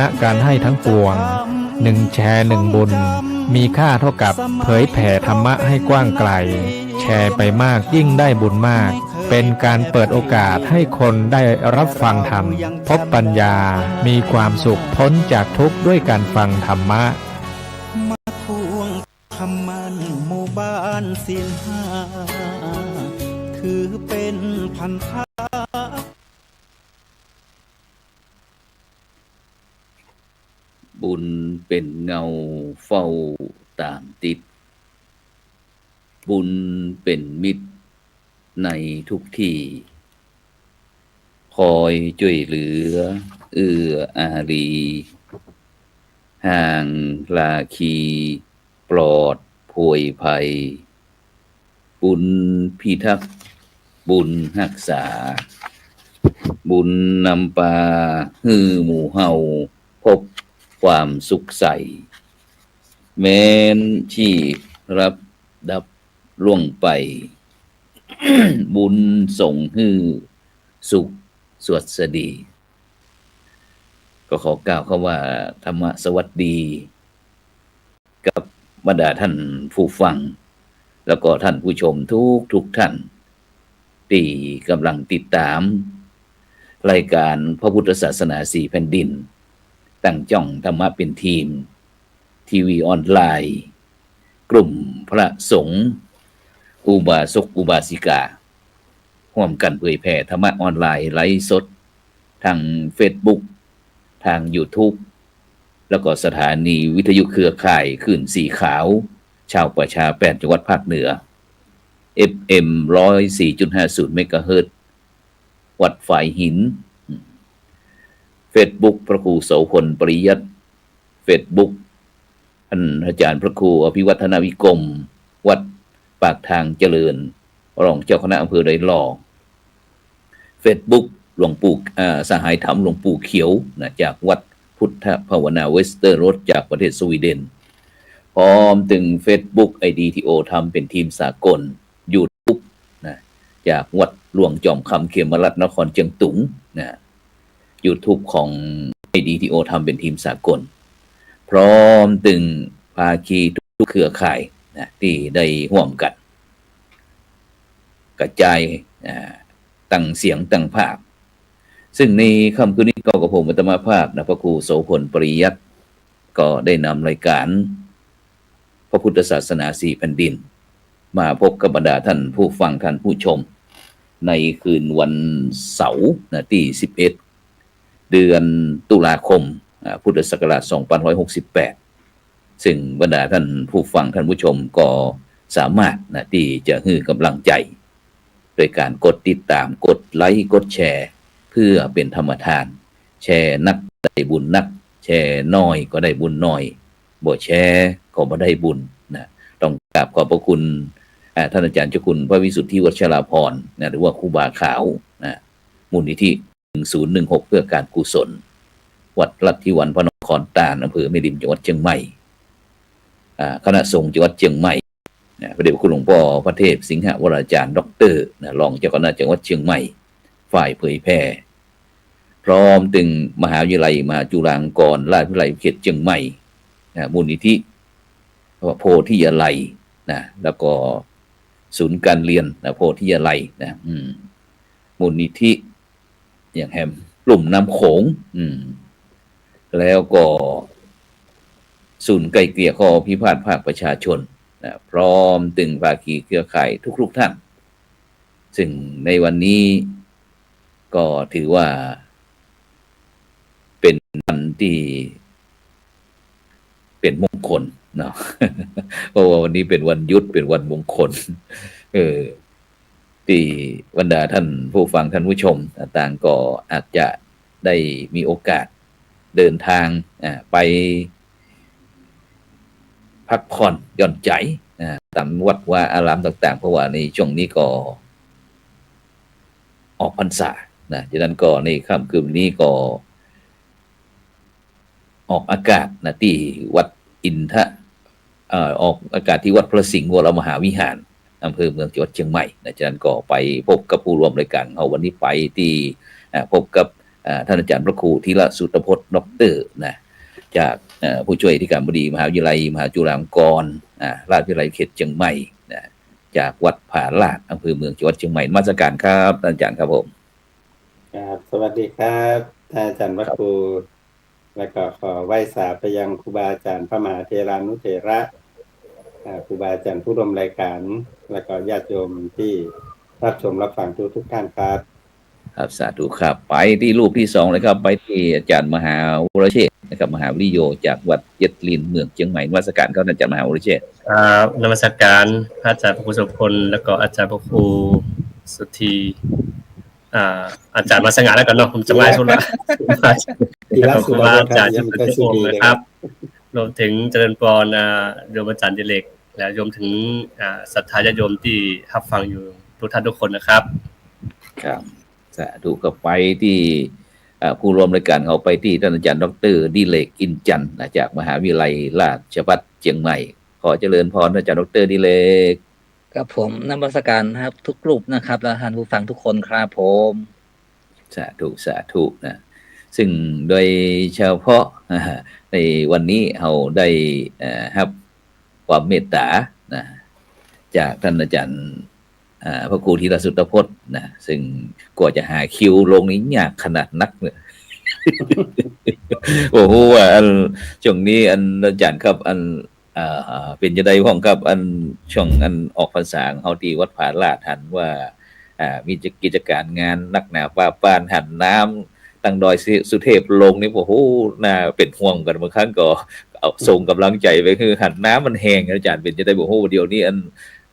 ณะการให้ทั้งปวง1 แชร์ 1 บุญมีค่าเท่ากับเผยแผ่ธรรมะให้กว้างไกลแชร์ไปมากยิ่งได้บุญมากเป็นการเปิดโอกาสให้คนได้รับฟังธรรมพบปัญญามีความสุขพ้นจากทุกข์ด้วยการฟังธรรมะมาทวงคำมันหมู่บ้านศีลห้าถือเป็นพันธะบุญเป็นเงาเฝ้าตามติดบุญเป็นมิตรในทุกที่คอยช่วยเหลือเอื้ออารีห่างลาคีปลอดโผยภัยบุญพิทักษ์บุญรักษาบุญนำปาฮือหมู่เฮาพบความสุขใสแม้นที่รับดับล่วงไป บุญส่งฮือสุขสวัสดีก็ขอกล่าวคำว่าธรรมะสวัสดีกับบรรดาท่านผู้ฟังแล้วก็ท่านผู้ชมทุกท่านที่กำลังติดตามรายการพระพุทธศาสนา4 แผ่นดินตั้งจ้องธรรมะเป็นทีมทีวีออนไลน์กลุ่มพระสงฆ์อุบาสกอุบาสิการ่วมกันเผยแผ่ธรรมะออนไลน์ไลฟ์สดทาง Facebook ทาง YouTube แล้วก็สถานีวิทยุเครือข่ายคลื่นสีขาวชาวประชา8 จังหวัดภาคเหนือ FM 104.50 เมกะเฮิรตซ์วัดฝายหินFacebook พระครูโสพลปริยัติ Facebook ท่านอาจารย์พระครูอภิวัฒนวิกรมวัดปากทางเจริญรองเจ้าคณะอำเภอดอยหล่อ Facebook หลวงปู่สหายธรรมหลวงปู่เขียวนะจากวัดพุทธภาวนาเวสเตอร์โรดจากประเทศสวีเดนพร้อมถึง Facebook IDTO ทำเป็นทีมสากล YouTube นะจากวัดหลวงจอมคำเขมรัตน์นครเชียงตุงนะYouTube ของ IDTO ทำเป็นทีมสากลพร้อมถึงภาคีทุกเครือข่ายนะที่ได้ร่วมกันกระจายตั้งเสียงตั้งภาพซึ่งในค่ำคืนนี้ก็กับผมอัตมาภาพนะพระครูโสพลปริยัติก็ได้นำรายการพระพุทธศาสนา4 แผ่นดินมาพบกับบรรดาท่านผู้ฟังท่านผู้ชมในคืนวันเสาร์ที่11 เดือนตุลาคมพุทธศักราช2568ซึ่งบรรดาท่านผู้ฟังท่านผู้ชมก็สามารถที่จะให้กำลังใจโดยการกดติดตามกดไลค์กดแชร์เพื่อเป็นธรรมทานแชร์นักได้บุญนักแชร์น้อยก็ได้บุญน้อยบ่แชร์ก็บ่ได้บุญนะต้องกราบขอบพระคุณท่านอาจารย์เจ้าคุณพระวิสุทธิวัชราภรณ์หรือว่าครูบาขาวนะมูลนิธิ1016เพื่อการกุศลวัดลัทธิวันพระนครตาลอำเภอแม่ริมจังหวัดเชียงใหม่คณะสงฆ์จังหวัดเชียงใหม่พระเดชพระคุณหลวงพ่อพระเทพสิงหวราจารย์ด็อกเตอร์รองเจ้าคณะจังหวัดเชียงใหม่ฝ่ายเผยแพร่พร้อมถึงมหาวิทยาลัยมหาจุฬาลงกรณราชวิทยาลัยเขตเชียงใหม่มูลนิธิโพธิยาลัยนะแล้วก็ศูนย์การเรียนโพธิยาลัยนะมูลนิธิอย่างแฮมกลุ่มน้ำโขงแล้วก็ศูนย์ไกลเกลี่ยข้อพิพาทภาคประชาชนนะพร้อมถึงภาคีเครือข่ายทุกท่านซึ่งในวันนี้ก็ถือว่าเป็นวันที่เป็นมงคลเนาะ เพราะว่าวันนี้เป็นวันหยุดเป็นวันมงคลที่บรรดาท่านผู้ฟังท่านผู้ชมต่างก็อาจจะได้มีโอกาสเดินทางไปพักผ่อนหย่อนใจตามวัดว่าอารามต่างๆเพราะว่าในช่วงนี้ก็ออกพรรษานะฉะนั้นก็ในค่ำคืนนี้ก็ออกอากาศนะที่วัดอินทะออกอากาศที่วัดพระสิงห์วรมหาวิหารอำเภอเมืองจังหวัดเชียงใหม่นะฉะนั้นก็ไปพบกับผู้ร่วมรายการเอาวันนี้ไปที่พบกับ ท่านอาจารย์พระครูธีระสุตพจน์ด็อกเตอร์นะจากผู้ช่วยที่การบดีมหาวิทยาลัยมหาจุฬาลงกรณ์ราชวิทยาลัยเขตเชียงใหม่นะจากวัดผาลาดอำเภอเมืองจังหวัดเชียงใหม่นมัสการครับท่านอาจารย์ครับผมครับสวัสดีครับท่านอาจารย์วัดครูและก็ขอไหว้สาไปยังครูบาอาจารย์พระมหาเถรานุเถระครูบาอาจารย์ผู้ร่วมรายการและก็ญาติโยมที่รับชมรับฟังทุกท่านครับครับสาธุครับไปที่รูปที่2เลยครับไปที่อาจารย์มหาวรเชษฐ์นะครับมหาวิริโยจากวัดเจ็ดลินเมืองเชียงใหม่นมัสการครับอาจารย์มหาวรเชษฐ์นมัสการพระอาจารย์พระครูสุพลแล้วก็อาจารย์พระครูสุธีอาจารย์มาสง่าแล้วกันเนาะผมจะไม่สุดละแล้วก็ครูบาอาจารย์จุฬาภรณ์นะครับรวมถึงเจริญพรโยมอาจารย์ดิเรกและรวมถึงศรัทธาญาติโยมที่รับฟังอยู่ทุกท่านทุกคนนะครับครับสาธุก็ไปที่ผู้ร่วมรายการเขาไปที่ท่านอาจารย์ดร.ดิเรกอินจันทร์จากมหาวิทยาลัยราชภัฏเชียงใหม่ขอเจริญพรอาจารย์ดร.ดิเรกครับผมนมัสการครับทุกกลุ่มนะครับและท่านผู้ฟังทุกคนครับผมสาธุนะซึ่งโดยเฉพาะในวันนี้เราได้รับความเมตตานะจากท่านอาจารย์พระครูธีรสุตพจน์นะซึ่งกว่าจะหาคิวลงนี้ยากขนาดนักเนี่ย โอ้โหอันช่วงนี้อันอาจารย์ครับอันเป็นจะได้พ้องครับอันช่วงอันออกพรรษาของเฮาที่วัดผาลาดหันว่ามีกิจการงานนักหนาป่าป้านหันน้ำตั้งดอยสุเทพลงนี่โอ้โหน่าเป็นห่วงกันบางครั้งก็เอาส่งกำลังใจไปคือหันน้ำมันแห้งอาจารย์เป็นจะได้บอกโอ้เดี๋ยวนี้อัน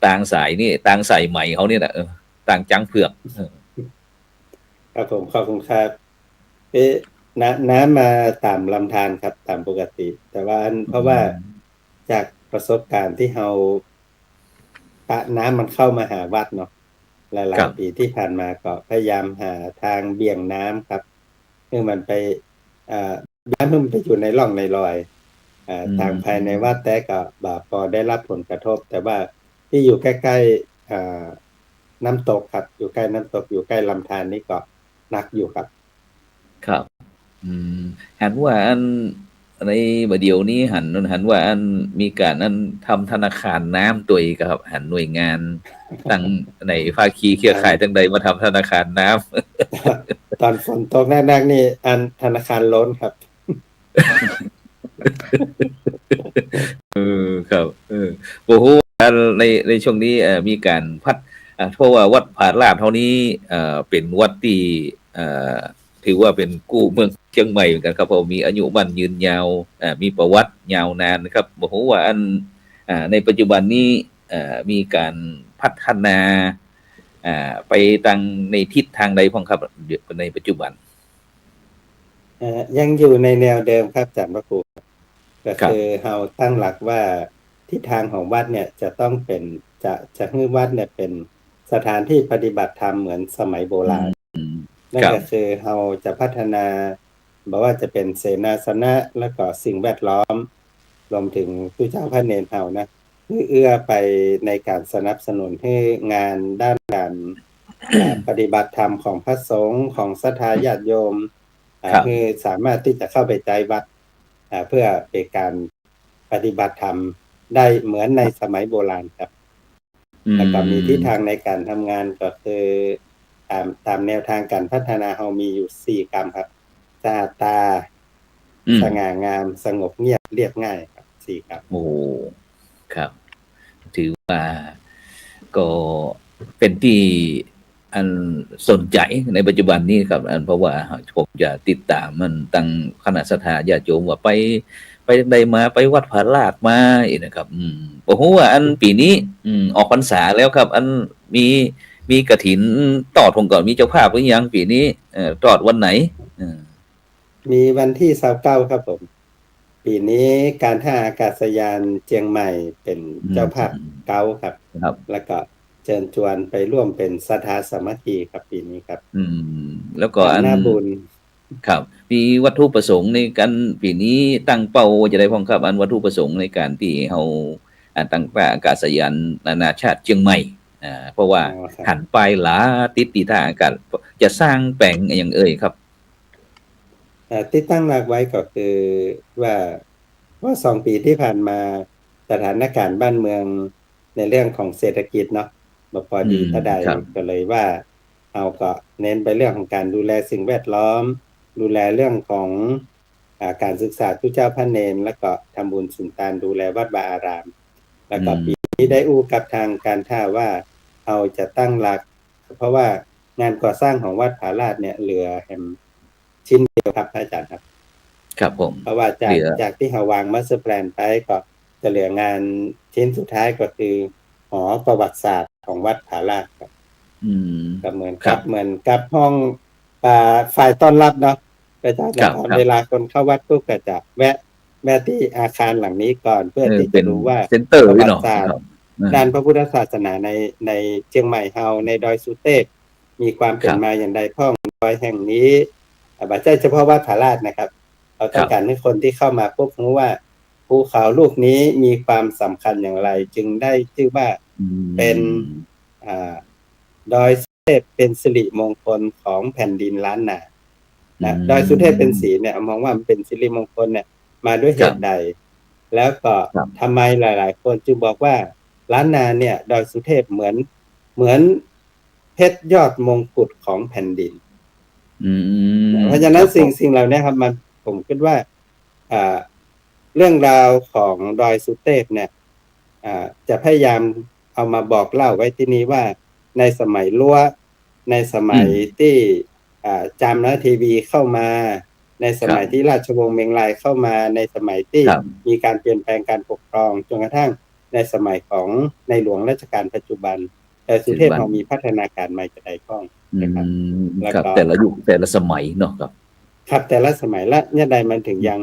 ต่างสายนี่ต่างใส่ใหม่เขาเนี่ยนะต่างจังเผือกครับผมขอบคุณครับน้ำมาตามลำธารครับตามปกติแต่ว่าเพราะว่าจากประสบการณ์ที่เราน้ำมันเข้ามาหาวัดเนาะหลายๆปีที่ผ่านมาก็พยายามหาทางเบี่ยงน้ำครับเมื่อมันไปน้ำมันไปอยู่ในร่องในรอยทางภายในวัดแต่ก็พอได้รับผลกระทบแต่ว่าที่อยู่ใกล้ๆน้ำตกครับอยู่ใกล้น้ำตกอยู่ใกล้ลำธารนี่ก็หนักอยู่ครับครับหันว่าอันในเดี๋ยวนี้หันว่าอันมีการอันทำธนาคารน้ำตัวอีกครับหันหน่วยงานตั้งในภาคีเครือข่ายตั้งใดมาทำธนาคารน้ำ ตอนฝนตกหนักๆนี่อันธนาคารล้นครับครับโอ้โหในช่วงนี้มีการเพราะว่าวัดผาลาดเท่านี้เป็นวัดที่ถือว่าเป็นกู้เมืองเชียงใหม่เหมือนกันครับเพราะมีอายุมั่นยืนยาวมีประวัติยาวนานนะครับบอกว่าอันในปัจจุบันนี้มีการพัฒนาไปทางในทิศทางใดพ้องครับในปัจจุบันยังอยู่ในแนวเดิมครับอาจารย์พระครูก็คือเราตั้งหลักว่าทิศทางของวัดเนี่ยจะต้องเป็นจะให้วัดเนี่ยเป็นสถานที่ปฏิบัติธรรมเหมือนสมัยโบราณนั่นก็คือเราจะพัฒนาบอกว่าจะเป็นเสนาสนะแล้วก็สิ่งแวดล้อมรวมถึงผู้เจ้าพระเนรเรานะเอื้อไปในการสนับสนุนให้งานด้านการปฏิบัติธรรมของพระสงฆ์ของศรัทธาญาติโยมคือสามารถที่จะเข้าไปใจวัดเพื่อเป็นการปฏิบัติธรรมได้เหมือนในสมัยโบราณครับแล้วก็มีทิศทางในการทำงานก็คือตามแนวทางการพัฒนาเรามีอยู่4กรรมครับสะอาดตาสง่างามสงบเงียบเรียบง่ายครับ4กรรมโอ้ครับถือว่าก็เป็นที่อันสนใจในปัจจุบันนี้ครับอันเพราะว่าผมจะติดตามมันตั้งคณะศรัทธาญาติโยมว่าไปใดมาไปวัดผาลาดมาอีกนะครับโอ้โหอันปีนี้ออกพรรษาแล้วครับอันมีกฐินตอดผมก่อนมีเจ้าภาพหรือยังปีนี้ตอดวันไหนมีวันที่29ครับผมปีนี้การท่าอากาศยานเชียงใหม่เป็นเจ้าภาพเก้าครับแล้วก็เชิญชวนไปร่วมเป็นศรัทธาสามัคคีครับปีนี้ครับแล้วก็อันบุญครับมีวัตถุประสงค์ในการปีนี้ตั้งเป้าจะได้พ้องครับอันวัตถุประสงค์ในการที่เฮาตั้งท่าอากาศยานนานาชาติเชียงใหม่เพราะว่าหันไปหลาติดท่าอากาศจะสร้างแปลงอย่างครับ ที่ตั้งหลักไว้ก็คือว่า2 ปีที่ผ่านมาสถานการณ์บ้านเมืองในเรื่องของเศรษฐกิจเนาะบ่พอดีเท่าใด ครับ ก็เลยว่าเราก็เน้นไปเรื่องของการดูแลสิ่งแวดล้อม ดูแลเรื่องของการศึกษาผู้เจ้าพระเนรแล้วก็ทำบุญสุนทานดูแลวัดวาอาราม แล้วก็ปีนี้ได้อู้กับทางการท่าว่าเราจะตั้งหลัก เพราะว่างานก่อสร้างของวัดผาลาดเนี่ยเหลือแฮมชิ้นเดียวครับอาจารย์ครับ ครับผม เพราะว่าจากที่เราวางมาสเตอร์แพลนไปก็จะเหลืองานชิ้นสุดท้ายก็คือหอประวัติศาสตร์ของวัดผาลาดครับ ก็เหมือนกับห้องฝ่ายต้อนรับเนาะก็จะเวลาคนเข้าวัดปุ๊บก็จะแวะที่อาคารหลังนี้ก่อนเพื่อที่จะรู้ว่า เซ็นเตอร์ ประ ไว้ วั เนาะ ติศาสตร์ด้านพระพุทธศาสนาในเชียงใหม่เฮาในดอยสุเทพมีความเป็นมาอย่างไรพ้องดอยแห่งนี้บ่ใช่เฉพาะวัดผาลาดนะครับเราต้องการให้คนที่เข้ามาปุ๊บรู้ว่าภูเขาลูกนี้มีความสำคัญอย่างไร จึงได้ชื่อว่าเป็นดอยสุเทพเป็นสิริมงคลของแผ่นดินล้านนานะดอยสุเทพเป็นสีเนี่ยมองว่ามันเป็นสิริมงคลเนี่ยมาด้วยเหตุใดแล้วก็ทำไมหลายๆคนจึงบอกว่าล้านนาเนี่ยดอยสุเทพเหมือนเพชรยอดมงกุฎของแผ่นดินเพราะฉะนั้นสิ่งเหล่านี้ครับมันผมคิดว่าเรื่องราวของดอยสุเทพเนี่ยจะพยายามเอามาบอกเล่าไว้ที่นี้ว่าในสมัยรั้วในสมัยที่จามนะทีวีเข้ามาในสมัยที่ราชวงศ์เมงรายเข้ามาในสมัยที่มีการเปลี่ยนแปลงการปกครองจนกระทั่งในสมัยของในหลวงรัชกาลปัจจุบันแต่สุเทพเรามีพัฒนาการมาจากใดข้องนะครับแล้วก็แต่ละยุคแต่ละสมัยเนาะครับแต่ละสมัยและเนี่ยใดมันถึงยัง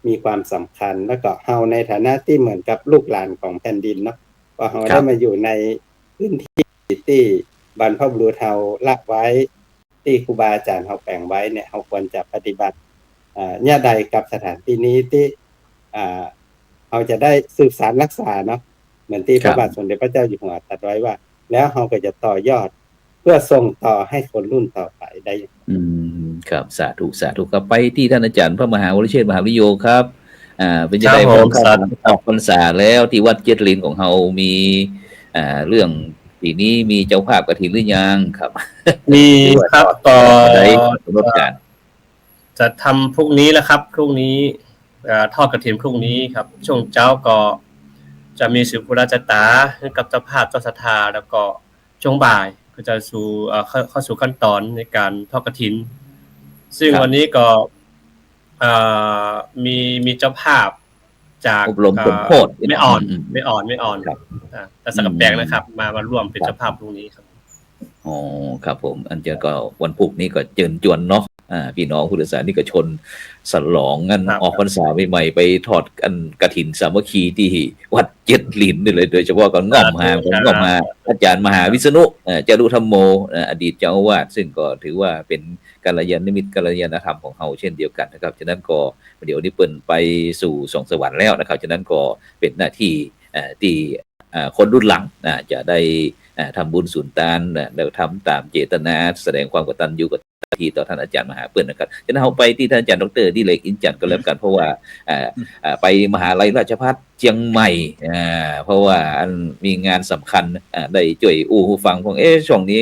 มีความสำคัญแล้วก็เฮาในฐานะที่เหมือนกับลูกหลานของแผ่นดินเนาะว่าเฮาได้มาอยู่ในพื้นที่ที่บรรพบุรุษเฮาละไว้ที่ครูบาอาจารย์เฮาแปลงไว้เนี่ยเฮาควรจะปฏิบัติเนี่ยใดกับสถานที่นี้ที่เราจะได้สืบสานรักษาเนาะเหมือนที่พระบาทสมเด็จพระเจ้าอยู่หัวตรัสไว้ว่าแล้วเราก็จะต่อยอดเพื่อส่งต่อให้คนรุ่นต่อไปได้ครับสาธุครับไปที่ท่านอาจารย์พระมหาวรเชษฐ์มหาวิโยครับเป็นจะได้ออกพรรษาแล้วที่วัดเจ็ดลินของเรามีเรื่องปีนี้มีเจ้าภาพกฐินหรือยังครับมีครับต่อได้รถการจะทำพรุ่งนี้แล้วครับพรุ่งนี้ทอดกฐินพรุ่งนี้ครับช่วงเช้าก็จะมีสืบพุราชตากับเจ้าภาพเจ้าศรัทธาแล้วก็ช่วงบ่ายก็จะเข้าสู่ขั้นตอนในการทอดกฐินซึ่งวันนี้ก็มีเจ้าภาพจากอบรมสมโพธิไม่อ่อนแต่สักกำแพงนะครับมาร่วมเป็นเจ้าภาพพรุ่งนี้ครับอ๋อครับผมอันเจอก็วันพุธนี้ก็เจิญจวนเนาะพี่น้องพุทธศาสนิกชนฉลองกันออกพรรษาใหม่ๆไปทอดกันกฐินสามัคคีที่วัดเจ็ดลินนี่เลยโดยเฉพาะก็ง่อมมาอาจารย์มหาวิษณุจารุธรรมโมอดีตเจ้าอาวาสซึ่งก็ถือว่าเป็นกัลยาณมิตรกัลยาณธรรมของเฮาเช่นเดียวกันนะครับฉะนั้นก็เดี๋ยวนี้เปิ้นไปสู่สวงสวรรค์แล้วนะครับฉะนั้นก็เป็นหน้าที่ที่คนรุ่นหลังจะได้ทำบุญสุนทานแล้วทำตามเจตนาแสดงความกตัญญูกตที่ต่อท่านอาจารย์มหาเปิ้ลนะครับฉะนั้นเราไปที่ท่านอาจารย์ดร.ดิเรกอินจันทร์ก็แล้วกันเพราะว่าไปมหาลัยราชภัฏเชียงใหม่เพราะว่ามีงานสำคัญได้ช่วยผู้ฟังพวกช่วงนี้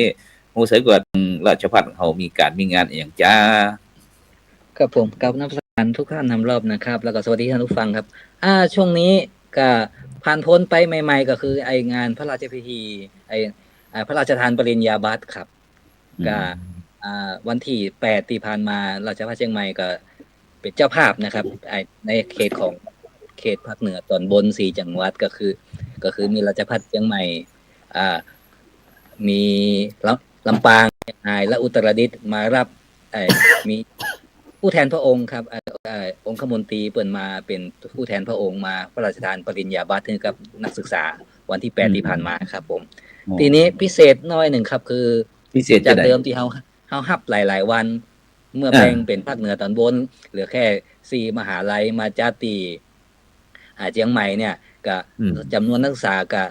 รู้สึกว่าราชภัฏเขามีงานอย่างจ้าครับผมกับนักศึกษาทุกท่านนำรอบนะครับแล้วก็สวัสดีท่านผู้ฟังครับช่วงนี้ก็ผ่านพ้นไปใหม่ๆก็คือไองานพระราชพิธีพระราชทานปริญญาบัตรครับก็วันที่8ที่ผ่านมาราชภัฏเชียงใหม่ก็เป็นเจ้าภาพนะครับในเขตของเขตภาคเหนือตอนบน4จังหวัดก็คือมีราชภัฏเชียงใหม่มีลำปางและอุตรดิตถ์มารับมีผู้แทนพระองค์ครับองคมนตรีเปิดมาเป็นผู้แทนพระองค์มาพระราชทานปริญญาบัตรให้กับนักศึกษาวันที่8ที่ผ่านมาครับผมทีนี้พิเศษน้อยหนึ่งครับคือพิเศษจากเดิมที่เฮาฮับหลายๆวันเมื่อแบ่งเป็นภาคเหนือตอนบนเหลือแค่4มหาลัยมาจากที่เชียงใหม่เนี่ยก็จำนวนนักศึกษากับ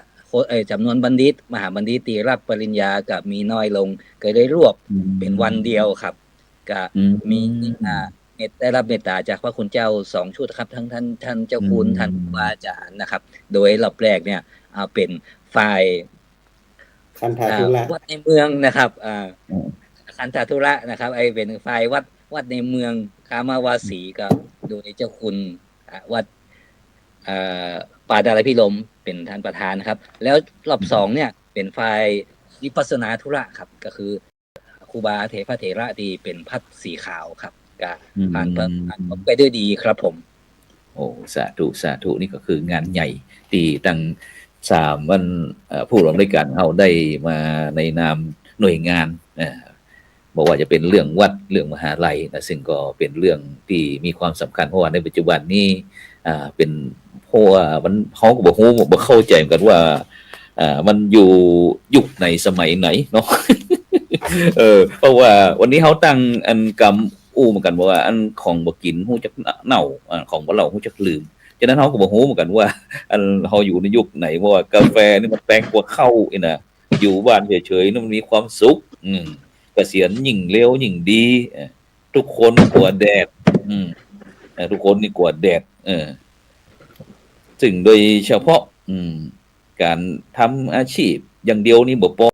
จำนวนบัณฑิตมหาบัณฑิตที่รับปริญญาก็มีน้อยลงก็ได้รวบเป็นวันเดียวครับก็มี ได้รับเมตตาจากพระคุณเจ้า2ชุดครับทั้งท่านเจ้าคุณท่านครูบาอาจารย์นะครับ โดยรอบแรกเนี่ยเป็นฝ่าย คันธาธุระ วัดในเมืองนะครับคันธาธุระนะครับเป็นฝ่ายวัดในเมืองคามาวาสีก็โดยเจ้าคุณวัดป่าดาราพิรมย์เป็นท่านประธานนะครับ แล้วรอบ2เนี่ยเป็นฝ่ายวิปัสสนาธุระครับก็คือครูบาเถระที่เป็นพัดสีขาวครับก็ผ่านไปด้วยดีครับผมโอ้สาธุนี่ก็คืองานใหญ่ที่ตั้ง3วันผู้ร่วมรายการเอาได้มาในนามหน่วยงานบอกว่าจะเป็นเรื่องวัดเรื่องมหาลัยนะซึ่งก็เป็นเรื่องที่มีความสำคัญเพราะว่าในปัจจุบันนี้เป็นเพราะว่ามันเขาก็บ่ฮู้บ่เข้าใจเหมือนกันว่ามันอยู่ยุคในสมัยไหนเนาะ เพราะว่าวันนี้เขาตั้งอันกำอู้เหมือนกันว่าอันของบ่กินฮู้จักเน่าของบ่เล่าฮู้จักลืมฉะนั้นเขาก็บ่ฮู้เหมือนกันว่าอันเขาอยู่ในยุคไหนเพราะว่ากาแฟนี่มันแปลงกว่าข้าวอีน่ะอยู่บ้านเฉยๆนี่มันมีความสุขเกษียณยิ่งเร็วยิ่งดีทุกคนกลัวแดดทุกคนนี่กลัวแดดซึ่งโดยเฉพาะการทำอาชีพอย่างเดียวนี่บ่พอ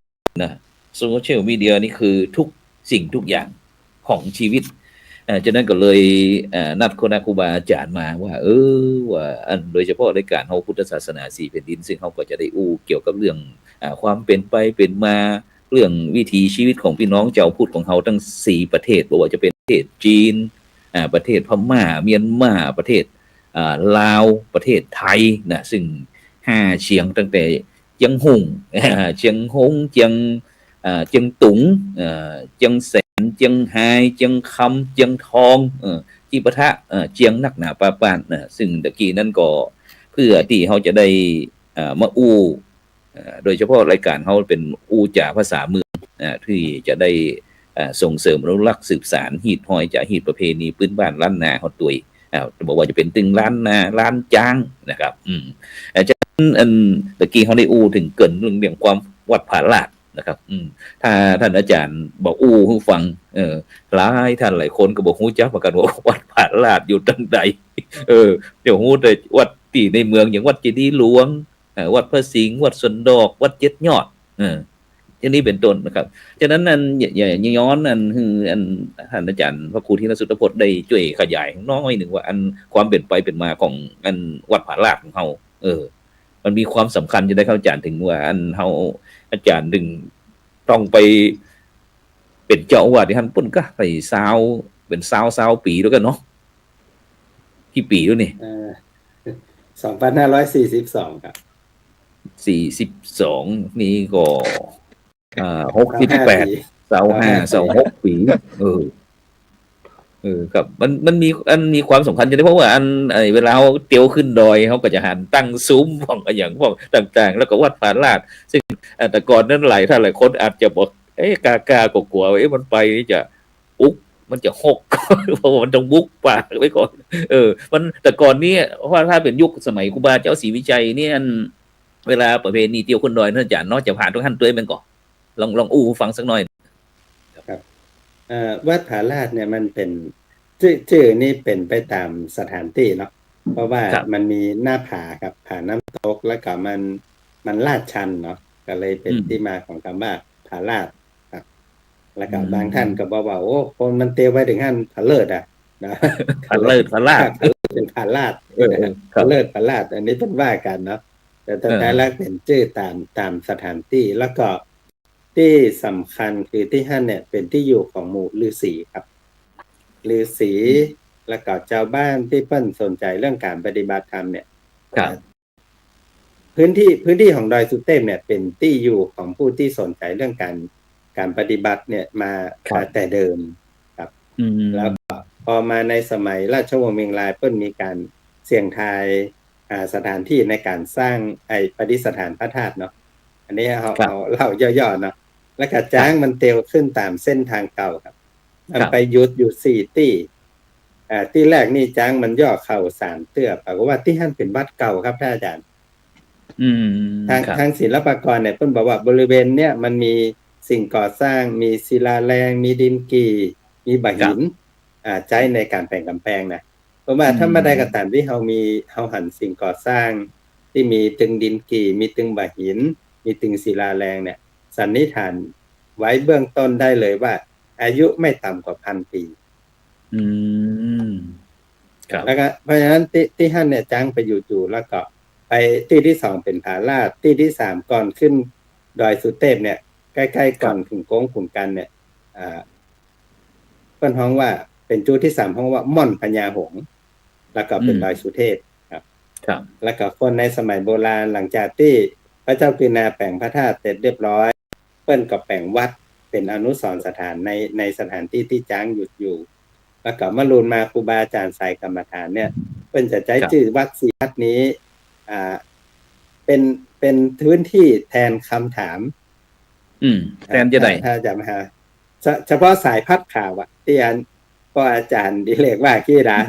นะโซเชียลมีเดียนี่คือทุกสิ่งทุกอย่างของชีวิตฉะนั้นก็เลยนัดคณะครูบาอาจารย์มาว่าว่าโดยเฉพาะในการเฮาพุทธศาสนา4แผ่นดินซึ่งเฮาก็จะได้เกี่ยวกับเรื่องความเป็นไปเป็นมาเรื่องวิถีชีวิตของพี่น้องชาวพุทธของเฮาทั้ง4ประเทศบ่ว่าจะเป็นประเทศจีนประเทศพม่าเมียนมาประเทศลาวประเทศไทยนะซึ่ง5เชียงตั้งแต่เจียงฮงเจียงฮงเจียงตุงเจียงแสนเจียงไฮ้เจียงคำเจียงทองจีปะทะเจียงนักหนาปาปานซึ่งตะกี้นั่นก็เพื่อที่เขาจะได้มาโดยเฉพาะรายการเขาเป็นจ่าภาษาเมืองที่จะได้ส่งเสริมอนุรักษ์สืบสานฮีดหอยจากฮีดประเพณีพื้นบ้านล้านนาเขาตุยบอกว่าจะเป็นตึงล้านนาล้านจ้างนะครับจากนั้นตะกี้เขาได้ถึงเกินเรื่องความวัดผาลาดนะครับถ้าท่านอาจารย์บอกให้ฟังหลายท่านหลายคนก็บอกฮู้จักเหมือนกันว่าวัดผาลาดอยู่ตั้งใดเดี๋ยวฮู้แต่วัดที่ในเมืองอย่างวัดเจดีย์หลวงวัดพระสิงห์วัดสวนดอกวัดเจ็ดยอดอย่างนี้เป็นต้นนะครับฉะนั้นนั่นอย่าย้อนท่านอาจารย์พระครูธีรสุทธพจน์ได้ช่วยขยายน้อยหนึ่งว่าความเป็นไปเป็นมาของวัดผาลาดของเฮามันมีความสำคัญจะได้เข้าใจถึงว่าเฮาอาจารย์ดึงต้องไปเป็นเจ้าอาวาสที่ท่านปุ่นก็ไปเป็น20ปีแล้วกันเนาะกี่ปีแล้วนี่2542ครับ42นี่ก็68 25 26ปีครับมันมีความสำคัญจะได้เพราะว่าเวลาเขาเตียวขึ้นดอยเขาก็จะหันตั้งซุ้มของอย่างพวกต่างๆแล้วก็วัดผาลาดซึ่งแต่ก่อนนั้นหลายคนอาจจะบอกกล้ากลัวๆมันไปจะมันจะหก เพราะมันต้องบุกป่าไว้ก่อนมันแต่ก่อนนี้เพราะถ้าเป็นยุคสมัยครูบาเจ้าศรีวิชัยเนี่ยเวลาประเพณีเตียวขึ้นดอยท่านอาจารย์นอกจากผ่านทุกท่านด้วยมันก่อนลองฟังสักหน่อยครับวัดผาลาดเนี่ยมันเป็นชื่อนี่เป็นไปตามสถานที่เนาะเพราะว่ามันมีหน้าผาครับผาน้ำตกแล้วก็มันลาดชันเนาะก็เลยเป็นที่มาของคำว่าผาลาดครับแล้วก็บางท่านก็บอกว่าโอ้คนมันเตียวไว้ถึงขั้นผาเลิศนะผาเลิศผาลาดเป็นผาลาดผาเลิศผาลาดอันนี้ต้องว่ากันเนาะแต่ท้ายแล้วเป็นชื่อตามสถานที่แล้วก็ที่สำคัญคือที่ท่านเนี่ยเป็นที่อยู่ของหมู่ฤาษีครับฤาษีแล้วก็ชาวบ้านที่เพิ่นสนใจเรื่องการปฏิบัติธรรมเนี่ยพื้นที่ของดอยสุเทพเนี่ยเป็นที่อยู่ของผู้ที่สนใจเรื่องการปฏิบัติเนี่ยมาแต่เดิมครับแล้วพอมาในสมัยราชวงศ์เมียงรายเพิ่นมีการเสี่ยงทายสถานที่ในการสร้างประดิษฐานพระธาตุเนาะอันนี้เราเล่าย่อๆเนาะแล้วก็จ้างมันเตียวขึ้นตามเส้นทางเก่าครับมันไปยุดอยู่4ที่แรกนี่จ้างมันย่อเข่า3เตื้อปรากฏว่าที่ท่านเป็นวัดเก่าครับท่านอาจารย์ทางศิลปากรเนี่ยเพิ่นบอกว่าบริเวณเนี้ยมันมีสิ่งก่อสร้างมีศิลาแรงมีดินกีมีบะหิน ใจในการแปลงกำแพงนะเพราะว่าถ้ามาได้กระตามที่เฮาหันสิ่งก่อสร้างที่มีตึงดินกี่มีตึงบะหินมีตึงศิลาแรงเนี่ยสันนิษฐานไว้เบื้องต้นได้เลยว่าอายุไม่ต่ำกว่า1,000 ปี อืมครับ แล้วก็เพราะฉะนั้นที่ท่านเนี่ยจ้างไปอยู่แล้วก็ไปที่ที่2เป็นผาลาดที่ที่3ก่อนขึ้นดอยสุเทพเนี่ยใกล้ๆก่อนถึงโค้งขุนกันเนี่ยเพิ่นฮ้องว่าเป็นจุดที่3ฮ้องว่าม่อนพญาหงส์แล้วก็เป็นดอยสุเทพครับ ครับ แล้วก็คนในสมัยโบราณหลังจากที่พระเจ้ากฤษณาแปลงพระธาตุเสร็จเรียบร้อยเพิ่นก็แปลงวัดเป็นอนุสรณ์สถานในสถานที่ที่จ้างหยุดอยู่แล้วก็มารูนมาครูบาอาจารย์สายกรรมฐานเนี่ยเพิ่นจะใช้ชื่อวัด4วัดนี้เป็นพื้นที่แทนคำถามแทนจะได้ ถ้าจำหาเฉพาะสายพัดข่าวอ่ะที่ก็อาจารย์ดิเลกว่าขี้นะ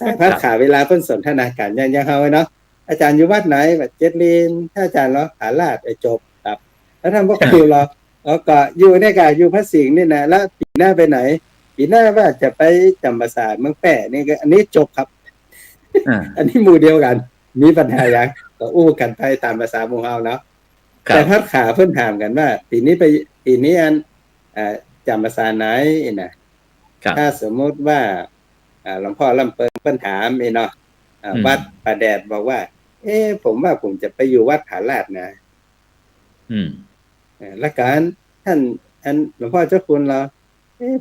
สายพัดข่าวเวลาเพิ่นสนทนาการยังเฮาเนาะอาจารย์อยู่วัดไหนแบบเจ็ดลีนถ้าอาจารย์เหรอผาลาดจบครับแล้วท่านบ่คิวหรอกแล้วก็อยู่ในกะอยู่พระสิงห์นี่นะแล้วปีหน้าไปไหนปีหน้าว่าจะไปจำปาสาทเมืองแป้นี่ก็อันนี้จบครับอันนี้หมู่เดียวกันมีปัญหาอย่างก็อู้กันไปตามภาษาหมู่เฮาเนาะแต่พัดขาเพิ่นถามกันว่าปีนี้อันจำปาสาทไหนน่ะถ้าสมมติว่าหลวงพ่อลำเพิ่นถามเนาะวัดประแดดบอกว่าผมว่าผมจะไปอยู่วัดผาลาดนะและการท่านหลวงพ่อเจ้าคุณเรา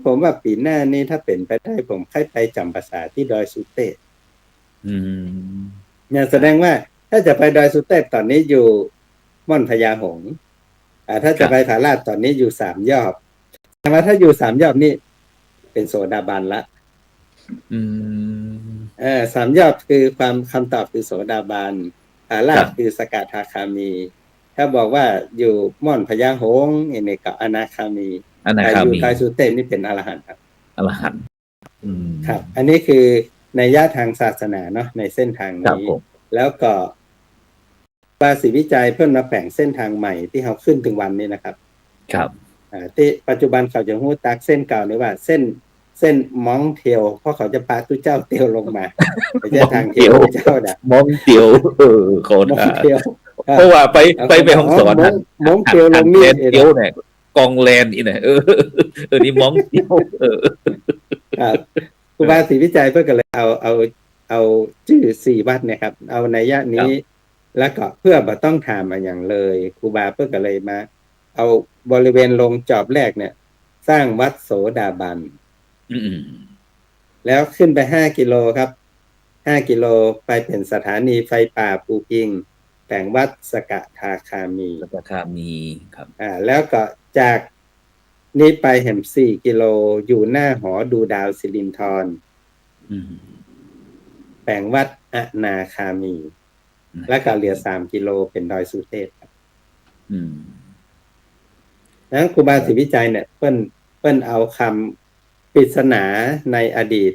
ผมว่าปีหน้านี้ถ้าเป็นไปได้ผมค่อยไปจำปาสาทที่ดอยสุเทพเนี่ยแสดงว่าถ้าจะไปดอยสุเทพตอนนี้อยู่ม่อนพญาหงส์ถ้าจะไปผาลาดตอนนี้อยู่3 ยอดแต่ว่าถ้าอยู่3 ยอดนี่เป็นโสดาบันละ3 ยอดคือคำตอบคือโสดาบันผาลาดคือสกทาคามีถ้าบอกว่าอยู่ม่อนพญาหงส์นี่ก็อนาคามีอยู่ดอยสุเทพนี่เป็นอรหันต์ครับอรหันต์ครับอันนี้คือในญาติทางศาสนาเนาะในเส้นทางนี้แล้วก็ภาษีวิจัยเพิ่มมาแปลงเส้นทางใหม่ที่เขาขึ้นถึงวันนี้นะครับครับที่ปัจจุบันเขาจะฮู้ตักเส้นเก่านี่ว่าเส้นมองเทียวเพราะเขาจะพาตุเจ้าเตียวลงมาไม่ใช่ทางเทียวเจ้าน่ะมองเตียวโคตรเพราะว่าไปห้องสอนมองเทียวลงนี่เตียวเนี่ยกองแลนด์อีเนี่ยนี่มองเตียวครับครูบาศรีวิจัยเพื่อก็เลยเอาชื่อ4 วัดเนี่ยครับเอาในย่านนี้แล้วก็เพื่อบ่ต้องถามมาอย่างเลยครูบาเพื่อก็เลยมาเอาบริเวณลงจอบแรกเนี่ยสร้างวัดโสดาบันแล้วขึ้นไป5 กิโลครับ5 กิโลไปเป็นสถานีไฟป่าปูกิงแปลงวัดสกทาคามีครับแล้วก็จากนี้ไปแห่ม4 กิโลอยู่หน้าหอดูดาวสิรินธรแปลงวัดอนาคามีแล้วก็เหลือ3 กิโลเป็นดอยสุเทพครับนั้นครูบาศรีวิจัยเนี่ยเปิ้นเอาคำปริศนาในอดีต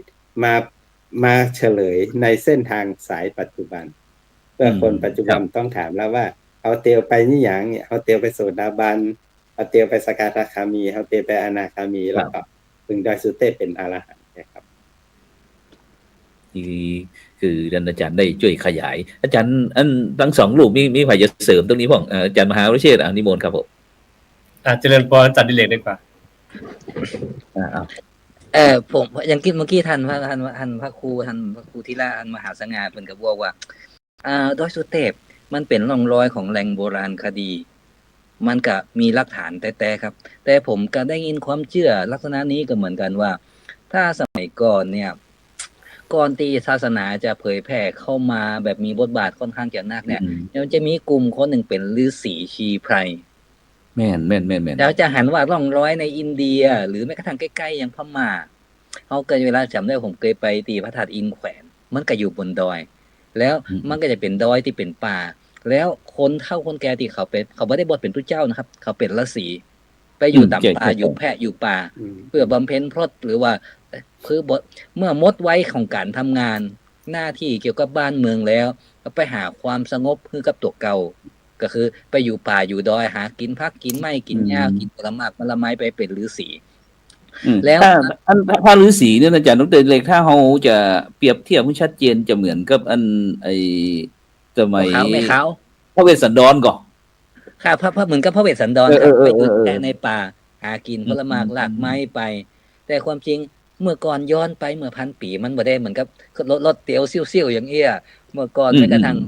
มาเฉลยในเส้นทางสายปัจจุบันเพื่อคนปัจจุบันต้องถามแล้วว่าเอาเตียวไปนี่อย่างเนี่ยเอาเตียวไปโสดาบันเอาเตียวไปสกทาคามีเอาเตียวไปอนาคามีแล้วก็ถึงดอยสุเทพเป็นอรหันต์นะครับคืออาจารย์ได้ช่วยขยายอาจารย์ทั้ง2 รูปมีใครจะเสริมตรงนี้บ้างอาจารย์มหาวิเชษฐ์นิมนต์ครับผมเจริญพรอาจารย์ดิเลกดีกว่าผมอย่างเมื่อกี้ท่านพระครูธีระมหาสง่าเพิ่นก็บอกว่าดอยสุเทพมันเป็นร่องรอยของแหล่งโบราณคดีมันก็มีหลักฐานแต่ครับ แต่ผมก็ได้ยินความเชื่อลักษณะนี้ก็เหมือนกันว่าถ้าสมัยก่อนเนี่ยก่อนที่ศาสนาจะเผยแพร่เข้ามาแบบมีบทบาทค่อนข้างจะหนักเนี่ยมันจะมีกลุ่มคนหนึ่งเป็นฤาษีชีไพรแม่นแล้วจะหันว่าร่องรอยในอินเดียหรือแม้กระทั่งใกล้ๆอย่างพม่าเขาเคยเวลาจำได้ผมเคยไปตีพระธาตุอินแขวนมันก็อยู่บนดอยแล้วมันก็จะเป็นดอยที่เป็นป่าแล้วคนเฒ่าคนแก่ที่เขาไม่ได้บวชเป็นผู้เจ้านะครับเขาเป็นฤาษีไปอยู่ตามป่าอยู่แพะอยู่ป่าเพื่อบำเพ็ญพรตหรือว่าคือบทเมื่อหมดไว้ของการทำงานหน้าที่เกี่ยวกับบ้านเมืองแล้วก็ไปหาความสงบคือกับตัวเก่าก็คือไปอยู่ป่าอยู่ดอยหากินพักกินไม้กินหญ้ากินผลไม้ไปเป็นฤาษี แล้ว ถ้าฤาษีเนี่ยอาจารย์ดรเล็กถ้าเราจะเปรียบเทียบให้ชัดเจนจะเหมือนกับไอ้สมัย ขาวไม่ขาว พระเวสสันดรก่อน ค่ะพระเหมือนกับพระเวสสันดรครับไปอยู่แต่ในป่าหากินผลไม้หลากไม้ไป แต่ความจริงเมื่อก่อนย้อนไปเมื่อ1,000 ปีมันบ่ได้เหมือนกับรถเตี๋ยวเซี่ยวๆอย่างเอี้ยเมื่อก่อนแม้กระทั่ง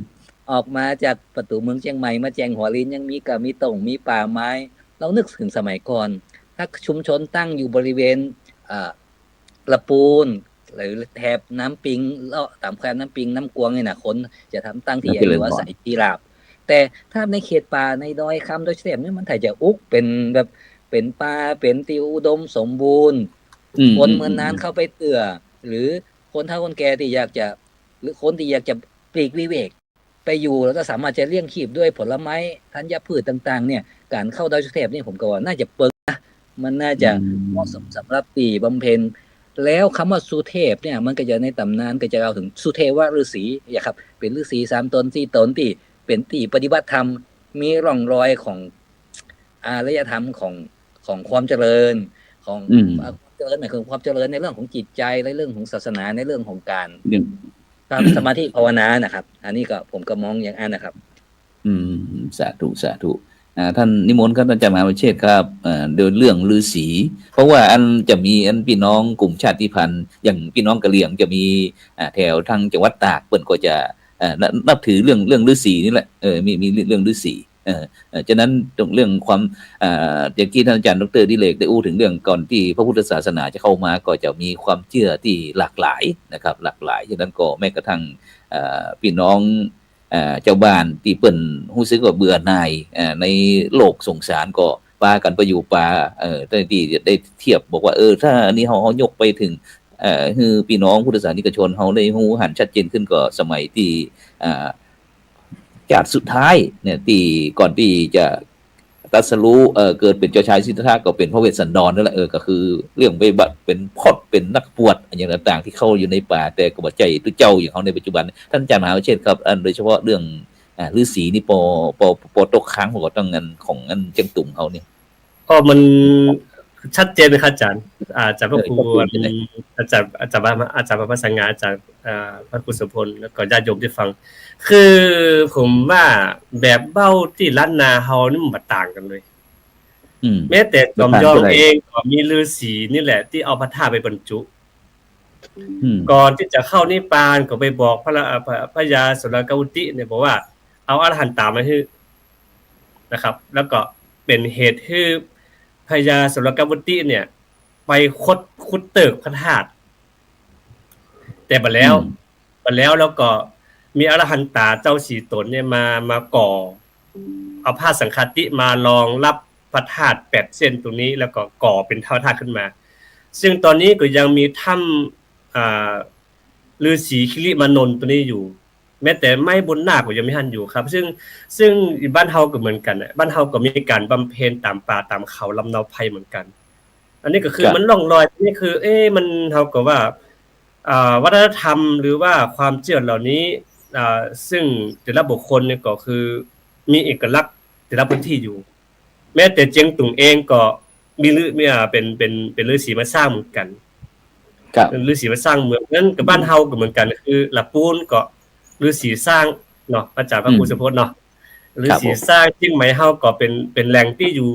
ออกมาจากประตูเมืองเชียงใหม่มาแจงหัวลินยังมีกับมีตงมีป่าไม้เรานึกถึงสมัยก่อนถ้าชุมชนตั้งอยู่บริเวณละปูนหรือแถบน้ำปิงเลาะตามแควน้ำปิงน้ำกวงเนี่ยนะคนจะทำตั้งที่อยู่อาศัยที่ราบแต่ถ้าในเขตป่าในดอยคำดอยเสียมเนี่ยมันถ่ายจะอุกเป็นแบบเป็นป่าเป็นติวอุดมสมบูรณ์คนเมืองนั้นเข้าไปเตื่อหรือคนเฒ่าคนแก่ที่อยากจะหรือคนที่อยากจะปลีกวิเวกไปอยู่แล้วก็สามารถจะเลี้ยงชีพด้วยผลไม้ธัญพืชต่างๆเนี่ยการเข้าดอยสุเทพนี่ผมก็ว่าน่าจะเปิงนะมันน่าจะเหมาะสมสำหรับตีบำเพ็ญแล้วคำว่าสุเทพเนี่ยมันก็จะในตำนานก็จะเล่าถึงสุเทวฤาษีอย่างครับเป็นฤาษี3 ตน4 ตนที่เป็นตีปฏิบัติธรรมมีร่องรอยของอารยธรรมของความเจริญของเจริญหมายถึงความเจริญในเรื่องของจิตใจในเรื่องของศาสนาในเรื่องของการสมาธิภาวนานะครับอันนี้ก็ผมก็มองอย่างนั้นนะครับสาธุท่านนิมนต์ครับอาจารย์มหาวิเชษฐ์ครับโดยเรื่องฤาษีเพราะว่าจะมีพี่น้องกลุ่มชาติพันธุ์อย่างพี่น้องกะเหรี่ยงจะมีแถวทางจังหวัดตากเปิ้นก็จะนับถือเรื่องฤาษีนี่แหละมีเรื่องฤาษีฉะนั้นตรงเรื่องความอย่างที่ท่านอาจารย์ดร.ดิเรกได้อู้ถึงเรื่องก่อนที่พระพุทธศาสนาจะเข้ามาก็จะมีความเชื่อที่หลากหลายนะครับหลากหลายฉะนั้นก็แม้กระทั่งพี่น้องเจ้าบ้านที่เปิ้นรู้สึกว่าเบื่อหน่ายในโลกสงสารก็พากันไปอยู่ป่าที่ได้เทียบบอกว่าถ้าอันนี้เฮายกไปถึงคือพี่น้องพุทธศาสนิกชนเฮาได้รู้หันชัดเจนขึ้นก็สมัยที่จากสุดท้ายเนี่ยที่ก่อนที่จะตรัสรู้เกิดเป็นเจ้าชายสิทธัตถะก็เป็นพระเวสสันดรนั่นแหละก็คือเรื่องไปบัดเป็นพอดเป็นนักบวชอย่างต่างๆที่เข้าอยู่ในป่าแต่ก็บ่ใจตัวเจ้าอย่างเขาในปัจจุบันท่านอาจารย์มหาวิเชษฐ์ครับโดยเฉพาะเรื่องฤาษีนี่ปอตกค้างบ่ต้องเงินของเจียงตุ่มเขาเนี่ยก็มันชัดเจนเลยครับอาจารย์จากพระครูอาจารย์ประภาสง่าจากพระครูสุพลแล้วก็ญาติโยมที่ฟังคือผมว่าแบบเบ้าที่ล้านนาเฮานี่มันบ่ต่างกันเลยแม้แต่จอมยอมเองก็มีฤาษีนี่แหละที่เอาพระธาตุไปบรรจุก่อนที่จะเข้านิพพานก็ไปบอกพระยาสุรกวุติเนี่ยบอกว่าเอาอรหันต์ตามมาให้นะครับแล้วก็เป็นเหตุให้พญาสุรกวุติเนี่ยไปขุดตึกพระธาตุแต่บัดแล้วก็มีอรหันตาเจ้าสีตนเนี่ยมาก่อเอาผ้าสังฆติมารองรับพระธาตุ8 เส้นตรงนี้แล้วก็ก่อเป็นเท่าธาตุขึ้นมาซึ่งตอนนี้ก็ยังมีถ้ำฤาษีคิริมานนท์ตัวนี้อยู่แม้แต่ไม้บนหน้าก็ยังไม่ทันอยู่ครับซึ่งบ้านเฮาก็เหมือนกันบ้านเฮาก็มีการบำเพ็ญตามป่าตามเขาลำเนาไพเหมือนกันอันนี้ก็คือมันล่องลอยนี่คือมันเฮาก็ว่าวัฒนธรรมหรือว่าความเชื่อเหล่านี้ซึ่งแต่ละบุคคลเนี่ยก็คือมีเอกลักษณ์แต่ละพื้นที่อยู่แม้แต่เจียงตุงเองก็มีเป็นฤาษีมาสร้างเหมือนกันครับฤาษีมาสร้างเมืองนั้นกับบ้านเฮาก็เหมือนกันคือละปูนก็ฤาษีสร้างเนาะอาจารย์พระครูสุพจน์เนาะฤาษีสร้างจิ้งไหมเฮาก็เป็นแหล่งที่อยู่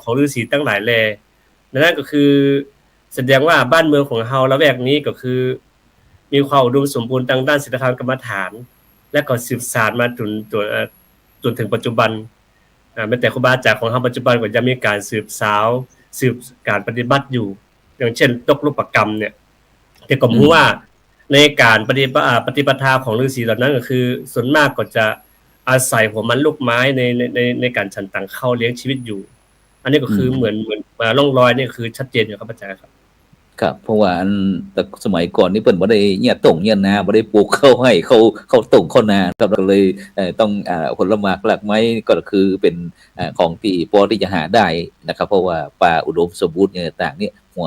ของฤาษีตั้งหลายแลนั่นก็คือแสดงว่าบ้านเมืองของเฮาละแวกนี้ก็คือมีความอุดมสมบูรณ์ทางด้านศีลธรรมกรรมฐานและก็สืบสานมาจนถึงปัจจุบันแม้แต่ครูบาอาจารย์ของเฮาปัจจุบันก็ยังมีการสืบการปฏิบัติอยู่อย่างเช่นตกรูปกรรมเนี่ยแต่ก็รู้ว่าในการปฏิปทาของฤาษีเหล่านั้นก็คือส่วนมากก็จะอาศัยหัวมันลูกไม้ในการฉันต่างเข้าเลี้ยงชีวิตอยู่อันนี้ก็คือเหมือนร่องรอยนี่คือชัดเจนอยู่ครับอาจารย์ครับครับเพราะว่าแต่สมัยก่อนนี่เปิ้นบ่ได้เนี่ยต่งเนี่ยนาบ่ได้ปลูกเข้าให้เขาต่งเข้านาครับเราเลยต้องผลไม้หลักไม้ก็คือเป็นของที่พอที่จะหาได้นะครับเพราะว่าป่าอุดมสมบูรณ์ต่างๆนี่หัว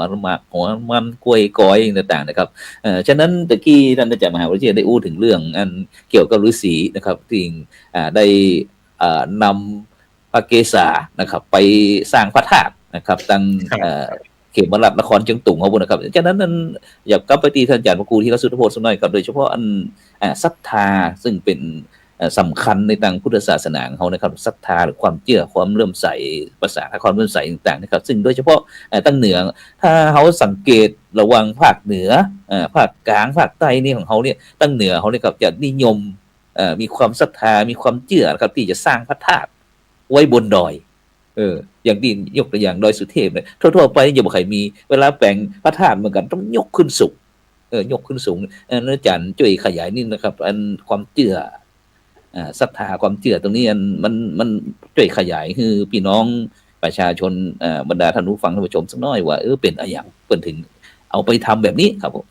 มันกล้วยก้อยต่างๆนะครับฉะนั้นตะกี้ท่านอาจารย์มหาวิเชษฐ์ได้อู้ถึงเรื่องเกี่ยวกับฤาษีนะครับที่ได้นำพระเกศานะครับไปสร้างพระธาตุนะครับตั้ง เขมราชนครเชียงตุงเขาบุนะครับฉะนั้นนั้นอยากกลับไปที่ท่านอาจารย์พระครูธีรสุทธโพธิ์สักหน่อยครับโดยเฉพาะอันศรัทธาซึ่งเป็นสำคัญในทางพุทธศาสนาของเขานะครับศรัทธาหรือความเชื่อความเลื่อมใสภาษาความเลื่อมใสต่างๆนะครับซึ่งโดยเฉพาะตั้งเหนือถ้าเขาสังเกตระหว่างภาคเหนือภาคกลางภาคใต้นี่ของเขาเนี่ยตั้งเหนือเขาเนี่ยครับจะนิยมมีความศรัทธามีความเชื่อครับที่จะสร้างพระธาตุไว้บนดอยอย่างที่ยกตัวอย่างดอยสุเทพเนี่ยทั่วๆไปอย่าบอกใครมีเวลาแปลงพระธาตุเหมือนกันต้องยกขึ้นสูงยกขึ้นสูงอาจารย์ช่วยขยายนิดนะครับอันความเชื่อศรัทธาความเชื่อตรงนี้มันช่วยขยายคือพี่น้องประชาชนบรรดาท่านผู้ฟังท่านผู้ชมสักน้อยว่าเป็นอะไรอย่างเปิ่นถึงเอาไปทำแบบนี้ครับผม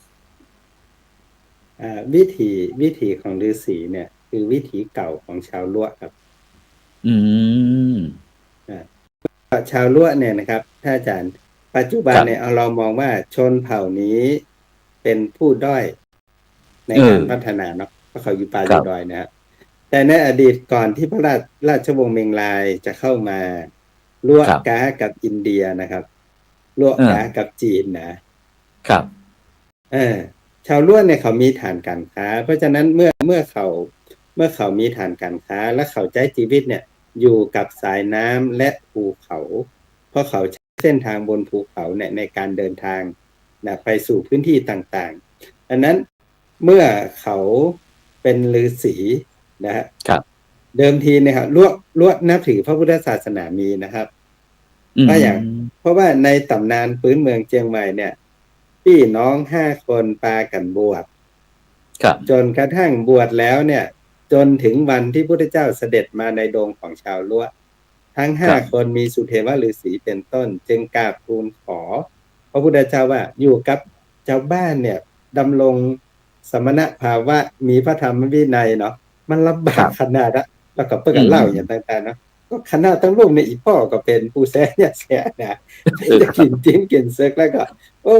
วิถีของฤาษีเนี่ยคือวิถีเก่าของชาวล้วครับชาวล้วเนี่ยนะครับถ้าอาจารย์ปัจจุบันเนี่ยเอาเรามองว่าชนเผ่านี้เป็นผู้ด้อยในการพัฒนาเนาะเพราะเขาอยู่ป่าอยู่ดอยนะครับแต่ในอดีตก่อนที่พระราชวงศ์เมงลายจะเข้ามาล้วก้ากับอินเดียนะครับล้วก้ากับจีนนะครับชาวล้วเนี่ยเขามีฐานการค้าเพราะฉะนั้นเมื่อเขามีฐานการค้าและเขาใช้ชีวิตเนี่ยอยู่กับสายน้ำและภูเขาเพราะเขาใช้เส้นทางบนภูเขาเนี่ยในการเดินทางไปสู่พื้นที่ต่างๆอันนั้นเมื่อเขาเป็นฤาษีนะครับเดิมทีเนี่ยครับล้วนับถือพระพุทธศาสนามีนะครับเพราะว่าในตำนานพื้นเมืองเชียงใหม่เนี่ยพี่น้อง5 คนปากันบวชจนกระทั่งบวชแล้วเนี่ยจนถึงวันที่พุทธเจ้าเสด็จมาในดงของชาวล้วทั้ง5 คนมีสุเทวฤาษีเป็นต้นจึงกราบทูลขอพระพุทธเจ้าว่าอยู่กับชาวบ้านเนี่ยดำรงสมณภาวะมีพระธรรมวินัยเนาะมันลำบากขนาดละแล้วก็เพื่อกันเล่าอย่างต่างๆเนาะก็ขนาดทั้งลูกในอีพ่อก็เป็นผู้แสเนี่ยแสนะจะกินจิ้มกินเซึกแล้วก็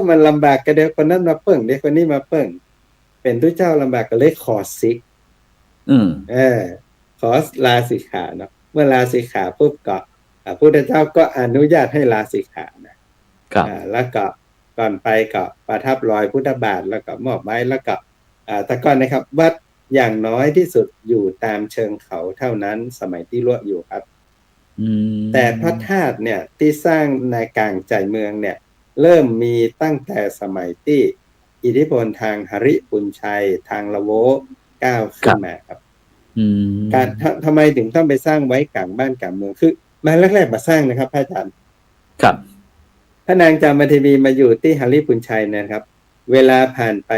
มันลำบากกันเดี๋ยวคนนั้นมาเปิ่งเดี๋ยวคนนี้มาเปิ่งเป็นทุกเจ้าลำบากก็เลยขอซิกขอลาสิกขาเนาะเมื่อลาสิกขาปุ๊บก็พระพุทธเจ้าก็อนุญาตให้ลาสิกขานะแล้วก็ก่อนไปก็ประทับรอยพุทธบาทแล้วก็มอบไม้แล้วก็แต่ก่อนนะครับวัดอย่างน้อยที่สุดอยู่ตามเชิงเขาเท่านั้นสมัยที่ล้วอยู่ครับแต่พระธาตุเนี่ยที่สร้างในกลางใจเมืองเนี่ยเริ่มมีตั้งแต่สมัยที่อิทธิพลทางหริปุญชัยทางละโวก้าวขึ้นมาครับการทำไมถึงต้องไปสร้างไว้กลางบ้านกลางเมืองคือมาแรกๆมาสร้างนะครับพระอาจารย์ครับพระนางจามเทวีมาอยู่ที่หริปุญชัยนะครับเวลาผ่านไป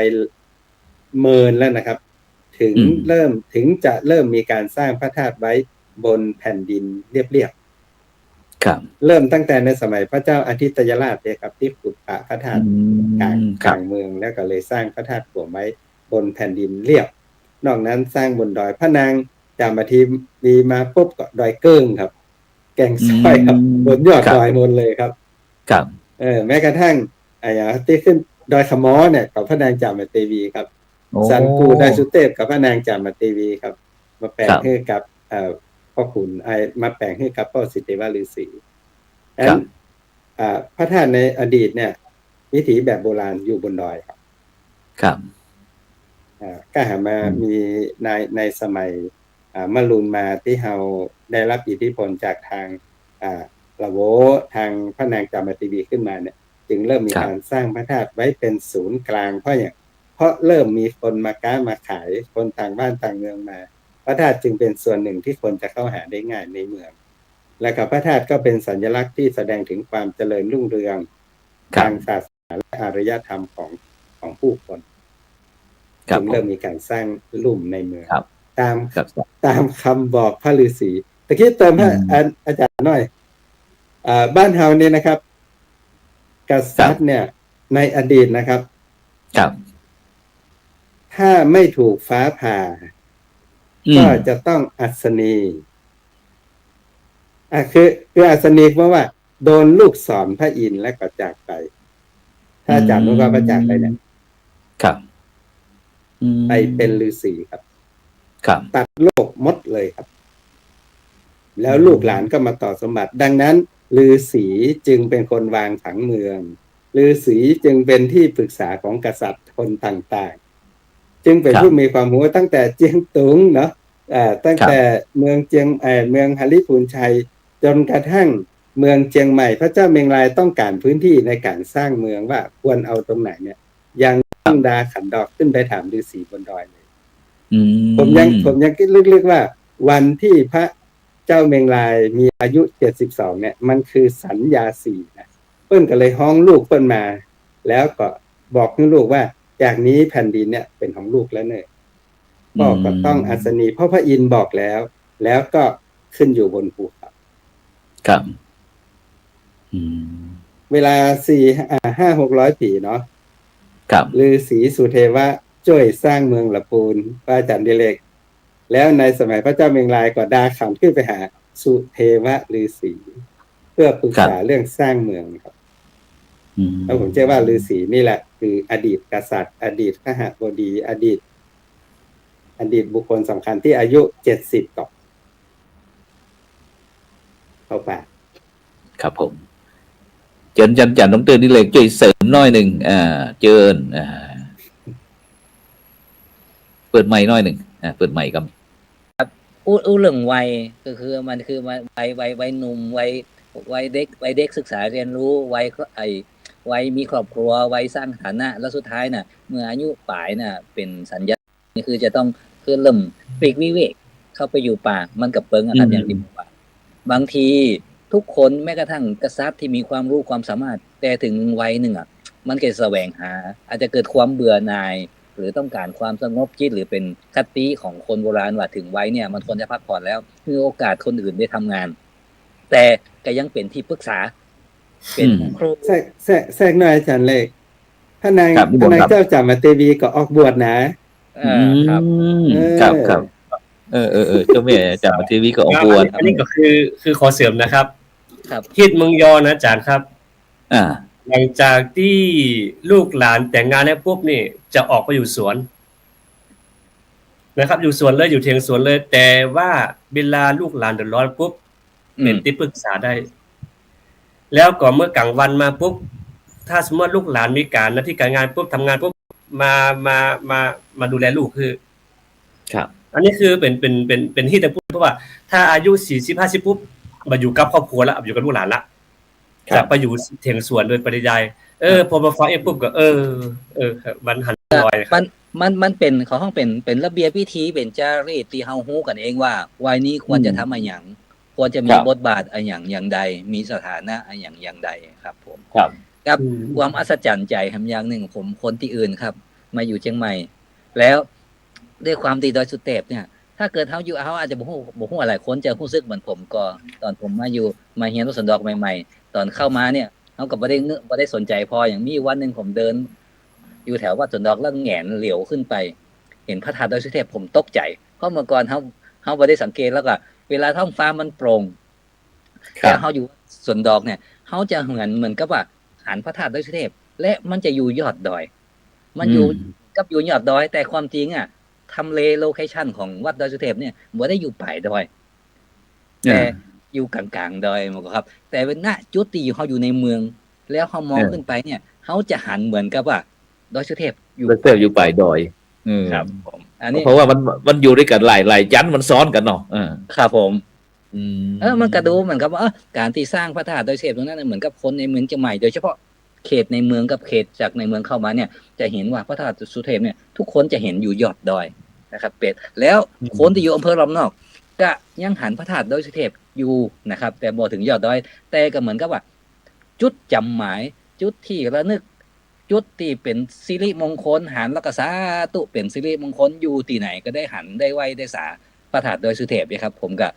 เมินแล้วนะครับถึงจะเริ่มมีการสร้างพระธาตุไว้บนแผ่นดินเรียบๆครับเริ่มตั้งแต่ในสมัยพระเจ้าอาทิตยราชเนี่ยครับที่ขุดพระธาตุกลางเมืองแล้วก็เลยสร้างพระธาตุหัวไว้บนแผ่นดินเรียบนอกนั้นสร้างบนดอยพระนางจามเทวีมาปุ๊บก็ดอยเกิ้งครับแก่งซอยครับบนยอดดอยนนเลยครับครับแม้กระทั่งอย่างที่ขึ้นดอยขมอเนี่ยกับพระนางจามเทวีครับสันกูดอยสุเทพกับพระนางจามเทวีครับมาแปลงให้กับพ่อขุนมาแปลงให้กับพ่อสิทธิวฤาษีพระธาตุในอดีตเนี่ยวิถีแบบโบราณอยู่บนดอยครับครับก็หามามีในสมัยมะรุนมาที่เราได้รับอิทธิพลจากทางละโวทางพระนางจามเทวีขึ้นมาเนี่ยจึงเริ่มมีการสร้างพระธาตุไว้เป็นศูนย์กลางเพราะเริ่มมีคนมาค้ามาขายคนต่างบ้านต่างเมืองมาพระธาตุจึงเป็นส่วนหนึ่งที่คนจะเข้าหาได้ง่ายในเมืองและกับพระธาตุก็เป็นสัญลักษณ์ที่แสดงถึงความเจริญรุ่งเรืองทางศาสนาและอารยธรรมของผู้คนจึงเริ่มมีการสร้างลุ่มในเมืองตามคำบอกพระฤาษีตะกี้เติมพระอาจารย์หน่อยบ้านเฮาเนี่ยนะครับกษัตริย์เนี่ยในอดีตนะครับถ้าไม่ถูกฟ้าผ่าก็จะต้องอัศนีคืออัศนีเพราะว่าโดนลูกศรพระอินทร์และก็จากไปถ้าอาจารย์รู้ว่าพระจากไปเนี่ยไปเป็นฤาษีครับตัดโลกหมดเลยครับแล้วลูกหลานก็มาต่อสมบัติดังนั้นฤาษีจึงเป็นคนวางผังเมือง ฤาษีจึงเป็นที่ปรึกษาของกษัตริย์คนต่างๆ จึงเป็นผู้มีความรู้ตั้งแต่เจียงตุงเนาะตั้งแต่เมืองเมืองฮาริพูนชัยจนกระทั่งเมืองเจียงใหม่พระเจ้าเมงรายต้องการพื้นที่ในการสร้างเมืองว่าควรเอาตรงไหนเนี่ยยังต้องดาขันดอกขึ้นไปถามฤาษีบนดอยเลยผมยังคิดลึกๆว่าวันที่พระเจ้าเมงรายมีอายุ72เนี่ยมันคือสัญญา4นะเปิ้นก็เลยฮ้องลูกเปิ้นมา แล้วก็บอกให้ลูกว่าจากนี้แผ่นดินเนี่ยเป็นของลูกแล้วเนี่ยพ่อก็ต้องอัศนีเพราะพระอินทร์บอกแล้วก็ขึ้นอยู่บนภูเขาครับเวลา500-600 ปีเนาะครับฤาษีสุเทวะช่วยสร้างเมืองละปูนพระอาจารย์ดิเรกแล้วในสมัยพระเจ้าเมงรายก็ดาขำขึ้นไปหาสุเทวะฤาษีเพื่อปรึกษาเรื่องสร้างเมืองครับแล้วผมเชื่อว่าฤาษีนี่แหละคืออดีตกษัตริย์อดีตขหบดีอดีตบุคคลสำคัญที่อายุ70ต่อเข้าไปครับผมเจิญจันน้องเตือนนี่เลยช่วยเสริมน้อยหนึ่งเจิญเปิดไมค์น้อยหนึ่งเปิดไมค์ครับอู้เรื่องวัยก็คือมันคือวัยหนุ่มวัยเด็กศึกษาเรียนรู้วัยมีครอบครัววัยสร้างฐานะแล้วสุดท้ายน่ะเมื่ออายุป่ายน่ะเป็นสัญญานี่คือจะต้องคือเริ่มปลีกวิเวกเข้าไปอยู่ป่ามันกับเปิงครับอย่างที่บอกว่าบางทีทุกคนแม้กระทั่งกษัตริย์ที่มีความรู้ความสามารถแต่ถึงวัยหนึ่งมันก็แสวงหาอาจจะเกิดความเบื่อหน่ายหรือต้องการความสงบจิตหรือเป็นคติของคนโบราณว่าถึงวัยเนี่ยมันควรจะพักผ่อนแล้วมีโอกาสคนอื่นได้ทำงานแต่ก็ยังเป็นที่ปรึกษาเป็นครูแทรกหน่อยอาจารย์เล็กท่านนายเจ้าจามาเตวีก็ออกบวชนะครับเจ้าแม่จามาเตวีก็ออกบวชอันนี้ก็คือขอเสริมนะครับฮิตเมืองยอนะอาจารย์ครับหลังจากที่ลูกหลานแต่งงานแล้วปุ๊บนี่จะออกไปอยู่สวนนะครับอยู่สวนเลยอยู่เถียงสวนเลยแต่ว่าเวลาลูกหลานเดือดร้อนปุ๊บเป็นที่ปรึกษาได้แล้วก็เมื่อกลางวันมาปุ๊บถ้าสมมติลูกหลานมีการหน้าที่การงานปุ๊บทำงานปุ๊บมาดูแลลูกคือครับอันนี้คือเป็นที่แต่พูดเพราะว่าถ้าอายุ40-50ปุ๊บมาอยู่กับครอบครัวแล้วอยู่กับลูกหลานละจะไปอยู่เถียงสวนโดยปริยายพอมาฟังปุ๊บก็มันหันลอยมันเป็นของห้องเป็นระเบียบวิธีเป็นจารีตที่เฮาฮู้กันเองว่าวัยนี้ควรจะทำอะไรอย่างควรจะมีบทบาทอะไรอย่างใดมีสถานะอะไรอย่างใดครับผมกับความอัศจรรย์ใจอย่างหนึ่งผมคนที่อื่นครับมาอยู่เชียงใหม่แล้วด้วยความตีดอยสุเทพเนี่ยถ้าเกิดเฮาอยู่เฮาอาจจะบ่ฮู้อะไรคนจะรู้สึกเหมือนผมก็ตอนผมมาเรียนรถสันดอกใหม่ๆตอนเข้ามาเนี่ยเฮาก็บ่ได้สนใจพออย่างมีวันนึงผมเดินอยู่แถววัดสันดอกแล้วแหงนเหลียวขึ้นไปเห็นพระธาตุดอยสุเทพผมตกใจเพราะเมื่อก่อนเฮาบ่ได้สังเกตแล้วก็เวลาท้องฟ้ามันโปร่งแต่เฮาอยู่สันดอกเนี่ยเฮาจะเหมือนกับว่าหันพระธาตุดอยสุเทพและมันจะอยู่ยอดดอยมันอยู่ยอดดอยแต่ความจริงทำเลโลเคชั่นของวัดดอยสุเทพเนี่ยบ่ได้อยู่ปลายดอยแต่อยู่กลางๆดอยมั้งครับแต่เป็นณจุดที่เขาอยู่ในเมืองแล้วเขามองขึ้นไปเนี่ยเขาจะหันเหมือนกับว่าดอยสุเทพอยู่ปลายดอยครับผมอันนี้เพราะว่ามันอยู่ด้วยกันหลายชั้นมันซ้อนกันเนาะครับผมมันก็ดูเหมือนกับว่าการที่สร้างพระธาตุดอยสุเทพตรงนั้นเหมือนกับคนในเมืองเชียงใหม่โดยเฉพาะเขตในเมืองกับเขตจากในเมืองเข้ามาเนี่ยจะเห็นว่าพระธาตุสุเทพเนี่ยทุกคนจะเห็นอยู่ยอดดอยนะครับเป็ดแล้วคนที่อยู่อำเภอรอบนอกก็ยังหันพระธาตุดอยสุเทพอยู่นะครับแต่บ่ถึงยอดดอยแต่ก็เหมือนกับว่าจุดจำหมายจุดที่ระลึกจุดที่เป็นสิริมงคลหันแล้วก็สาธุเป็นสิริมงคลอยู่ที่ไหนก็ได้หันได้ไหวได้สาพระธาตุดอยสุเทพนะครับผมก็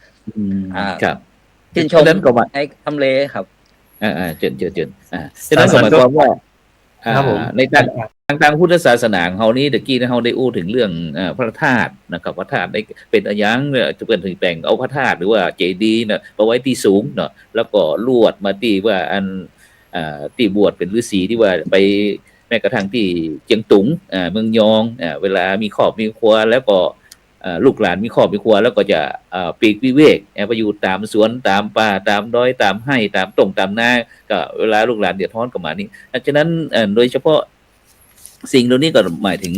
ครับชื่นชมในทำเลครับเจนฉะนั้นหมายความว่าในทางพุทธศาสนาของเฮานี้ตะกี้เฮาได้อู้ถึงเรื่องพระธาตุนะครับพระธาตุได้เป็นอะยังจะเป็นถึงแปลงเอาพระธาตุหรือว่าเจดีย์นะไปไว้ที่สูงเนาะแล้วก็ลวดมาที่ว่าอันที่บวชเป็นฤาษีที่ว่าไปแม้กระทั่งที่เจียงตุงเมืองยองเวลามีครอบมีครัวแล้วก็ ลูกหลานมีครอบมีครัวแล้วก็จะปลีกวิเวกไปอยู่ตามสวนตามป่าตามดอยตามไร่ตามตรงตามนาก็เวลาลูกหลานเดือดร้อนก็มานี่ฉะนั้นโดยเฉพาะสิ่งเหล่านี้ก็หมายถึง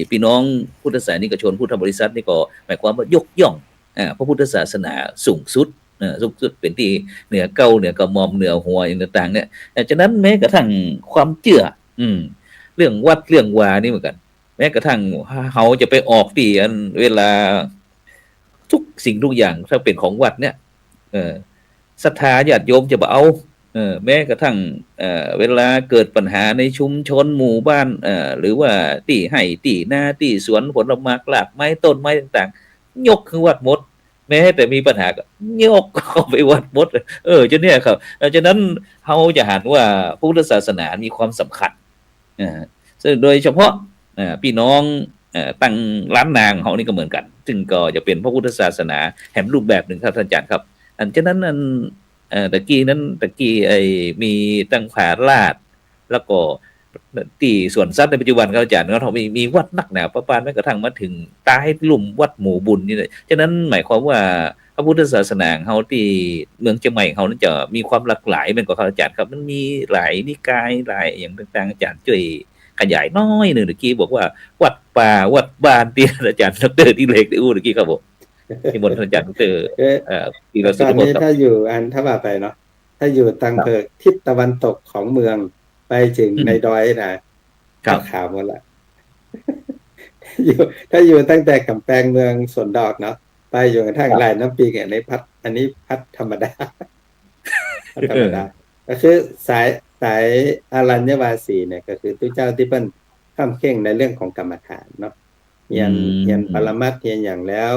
พี่น้องพุทธศาสนิกชนพุทธบริษัทนี่ก็หมายความว่ายกย่องพระพุทธศาสนาสูงสุดสูงสุดเป็นที่เหนือเก้าเหนือกระหม่อมเหนือหัวอย่างต่างๆเนี่ยฉะนั้นแม้กระทั่งความเชื่อเรื่องวัดเรื่องวานี่เหมือนกันแม้กระทั่งเขาจะไปออกที่เวลาทุกสิ่งทุกอย่างถ้าเป็นของวัดเนี่ยศรัทธาญาติโยมจะบ่เอาแม้กระทั่งเวลาเกิดปัญหาในชุมชนหมู่บ้านหรือว่าที่ให้ที่นาที่สวนผลไม้หลากไม้ต้นไม้ต่างๆยกคือวัดหมดแม้แต่มีปัญหาก็ยกเข้าไปวัดหมดจนเนี่ยครับฉะนั้นเขาจะหันว่าพุทธศาสนามีความสำคัญซึ่งโดยเฉพาะพี่น้องตั้งร้านนางเขานี่ก็เหมือนกันซึ่งก็จะเป็นพระพุทธศาสนาแห่งรูปแบบหนึ่งครับท่านอาจารย์ครับฉะนั้นตะกี้มีตั้งผาลาดแล้วก็ที่สวนสัตว์ในปัจจุบันครับอาจารย์เขามีวัดนักหนาประปานแม้กระทั่งมาถึงตายลุ่มวัดหมู่บุญนี่เลยฉะนั้นหมายความว่าพระพุทธศาสนาเขาที่เมืองเชียงใหม่เขานั้นจะมีความหลากหลายเป็นกว่าครับอาจารย์ครับมันมีหลายนิกายหลายอย่างต่างๆอาจารย์ช่วยขยายน้อยหนึ่งเมื่อกี้บอกว่าวัดป่าวัดบ้านที่อาจารย์ดร.ที่เล็กได้อู้เมื่อกี้ครับผมที่บนอาจารย์ดร.ที่เรา ตอนนี้ถ้าอยู่ถ้าว่าไปเนาะถ้าอยู่ตังเพิกทิศตะวันตกของเมืองไปถึงในดอยนะข่าวหมดละถ้าอยู่ตั้งแต่กำแพงเมืองสวนดอกเนาะไปอยู่กระทั่งลายน้ำปีเนี่ยในพัดอันนี้พัดธรรมดาธรรมดาก็คือสายอารัญญวาสีเนี่ยก็คือตุเจ้าที่เปิ้นข้ามเข่งในเรื่องของกรรมฐานเนาะเรียนปรมัตถ์เรียนอย่างแล้ว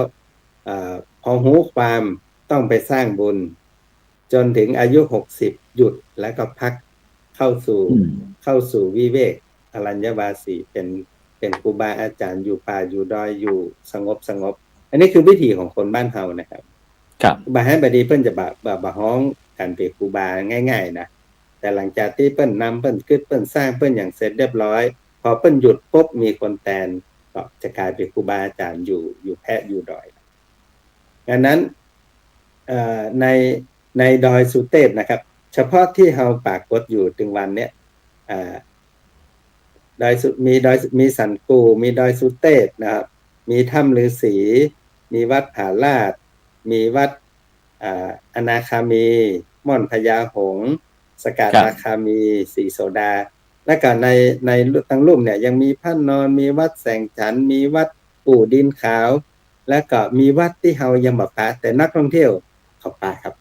พอหูความต้องไปสร้างบุญจนถึงอายุ60หยุดแล้วก็พักเข้าสู่วิเวกอรัญญวาสีเป็นครูบาอาจารย์อยู่ป่าอยู่ดอยอยู่สงบอันนี้คือวิถีของคนบ้านเฮานะครับบาให้บดีเพิ่นจะบาฮ้องกันเป็นครูบาง่ายๆนะแต่หลังจากที่เปิ้นนำเปิ้นกึดเปิ้นสร้างเปิ้นอย่างเสร็จเรียบร้อยพอเปิ้นหยุดปุ๊บมีคนแทนก็จะกลายเป็นครูบาอาจารย์อยู่แพะอยู่ดอยดังนั้นในดอยสุเทพนะครับเฉพาะที่เฮาปรากฏอยู่ถึงวันเนี้ยมีสันกูมีดอยสุเทพนะครับมีถ้ำฤาษีมีวัดผาลาดมีวัดอนาคามีม่อนพญาหงส์สกาตาคามีสีโสดาและก็ในทั้งลุ่มเนี่ยยังมีพระนอนมีวัดแสงจันทร์มีวัดปู่ดินขาวและก็มีวัดที่เฮายังบ่ไปแต่นักท่องเที่ยวเขาไปครับ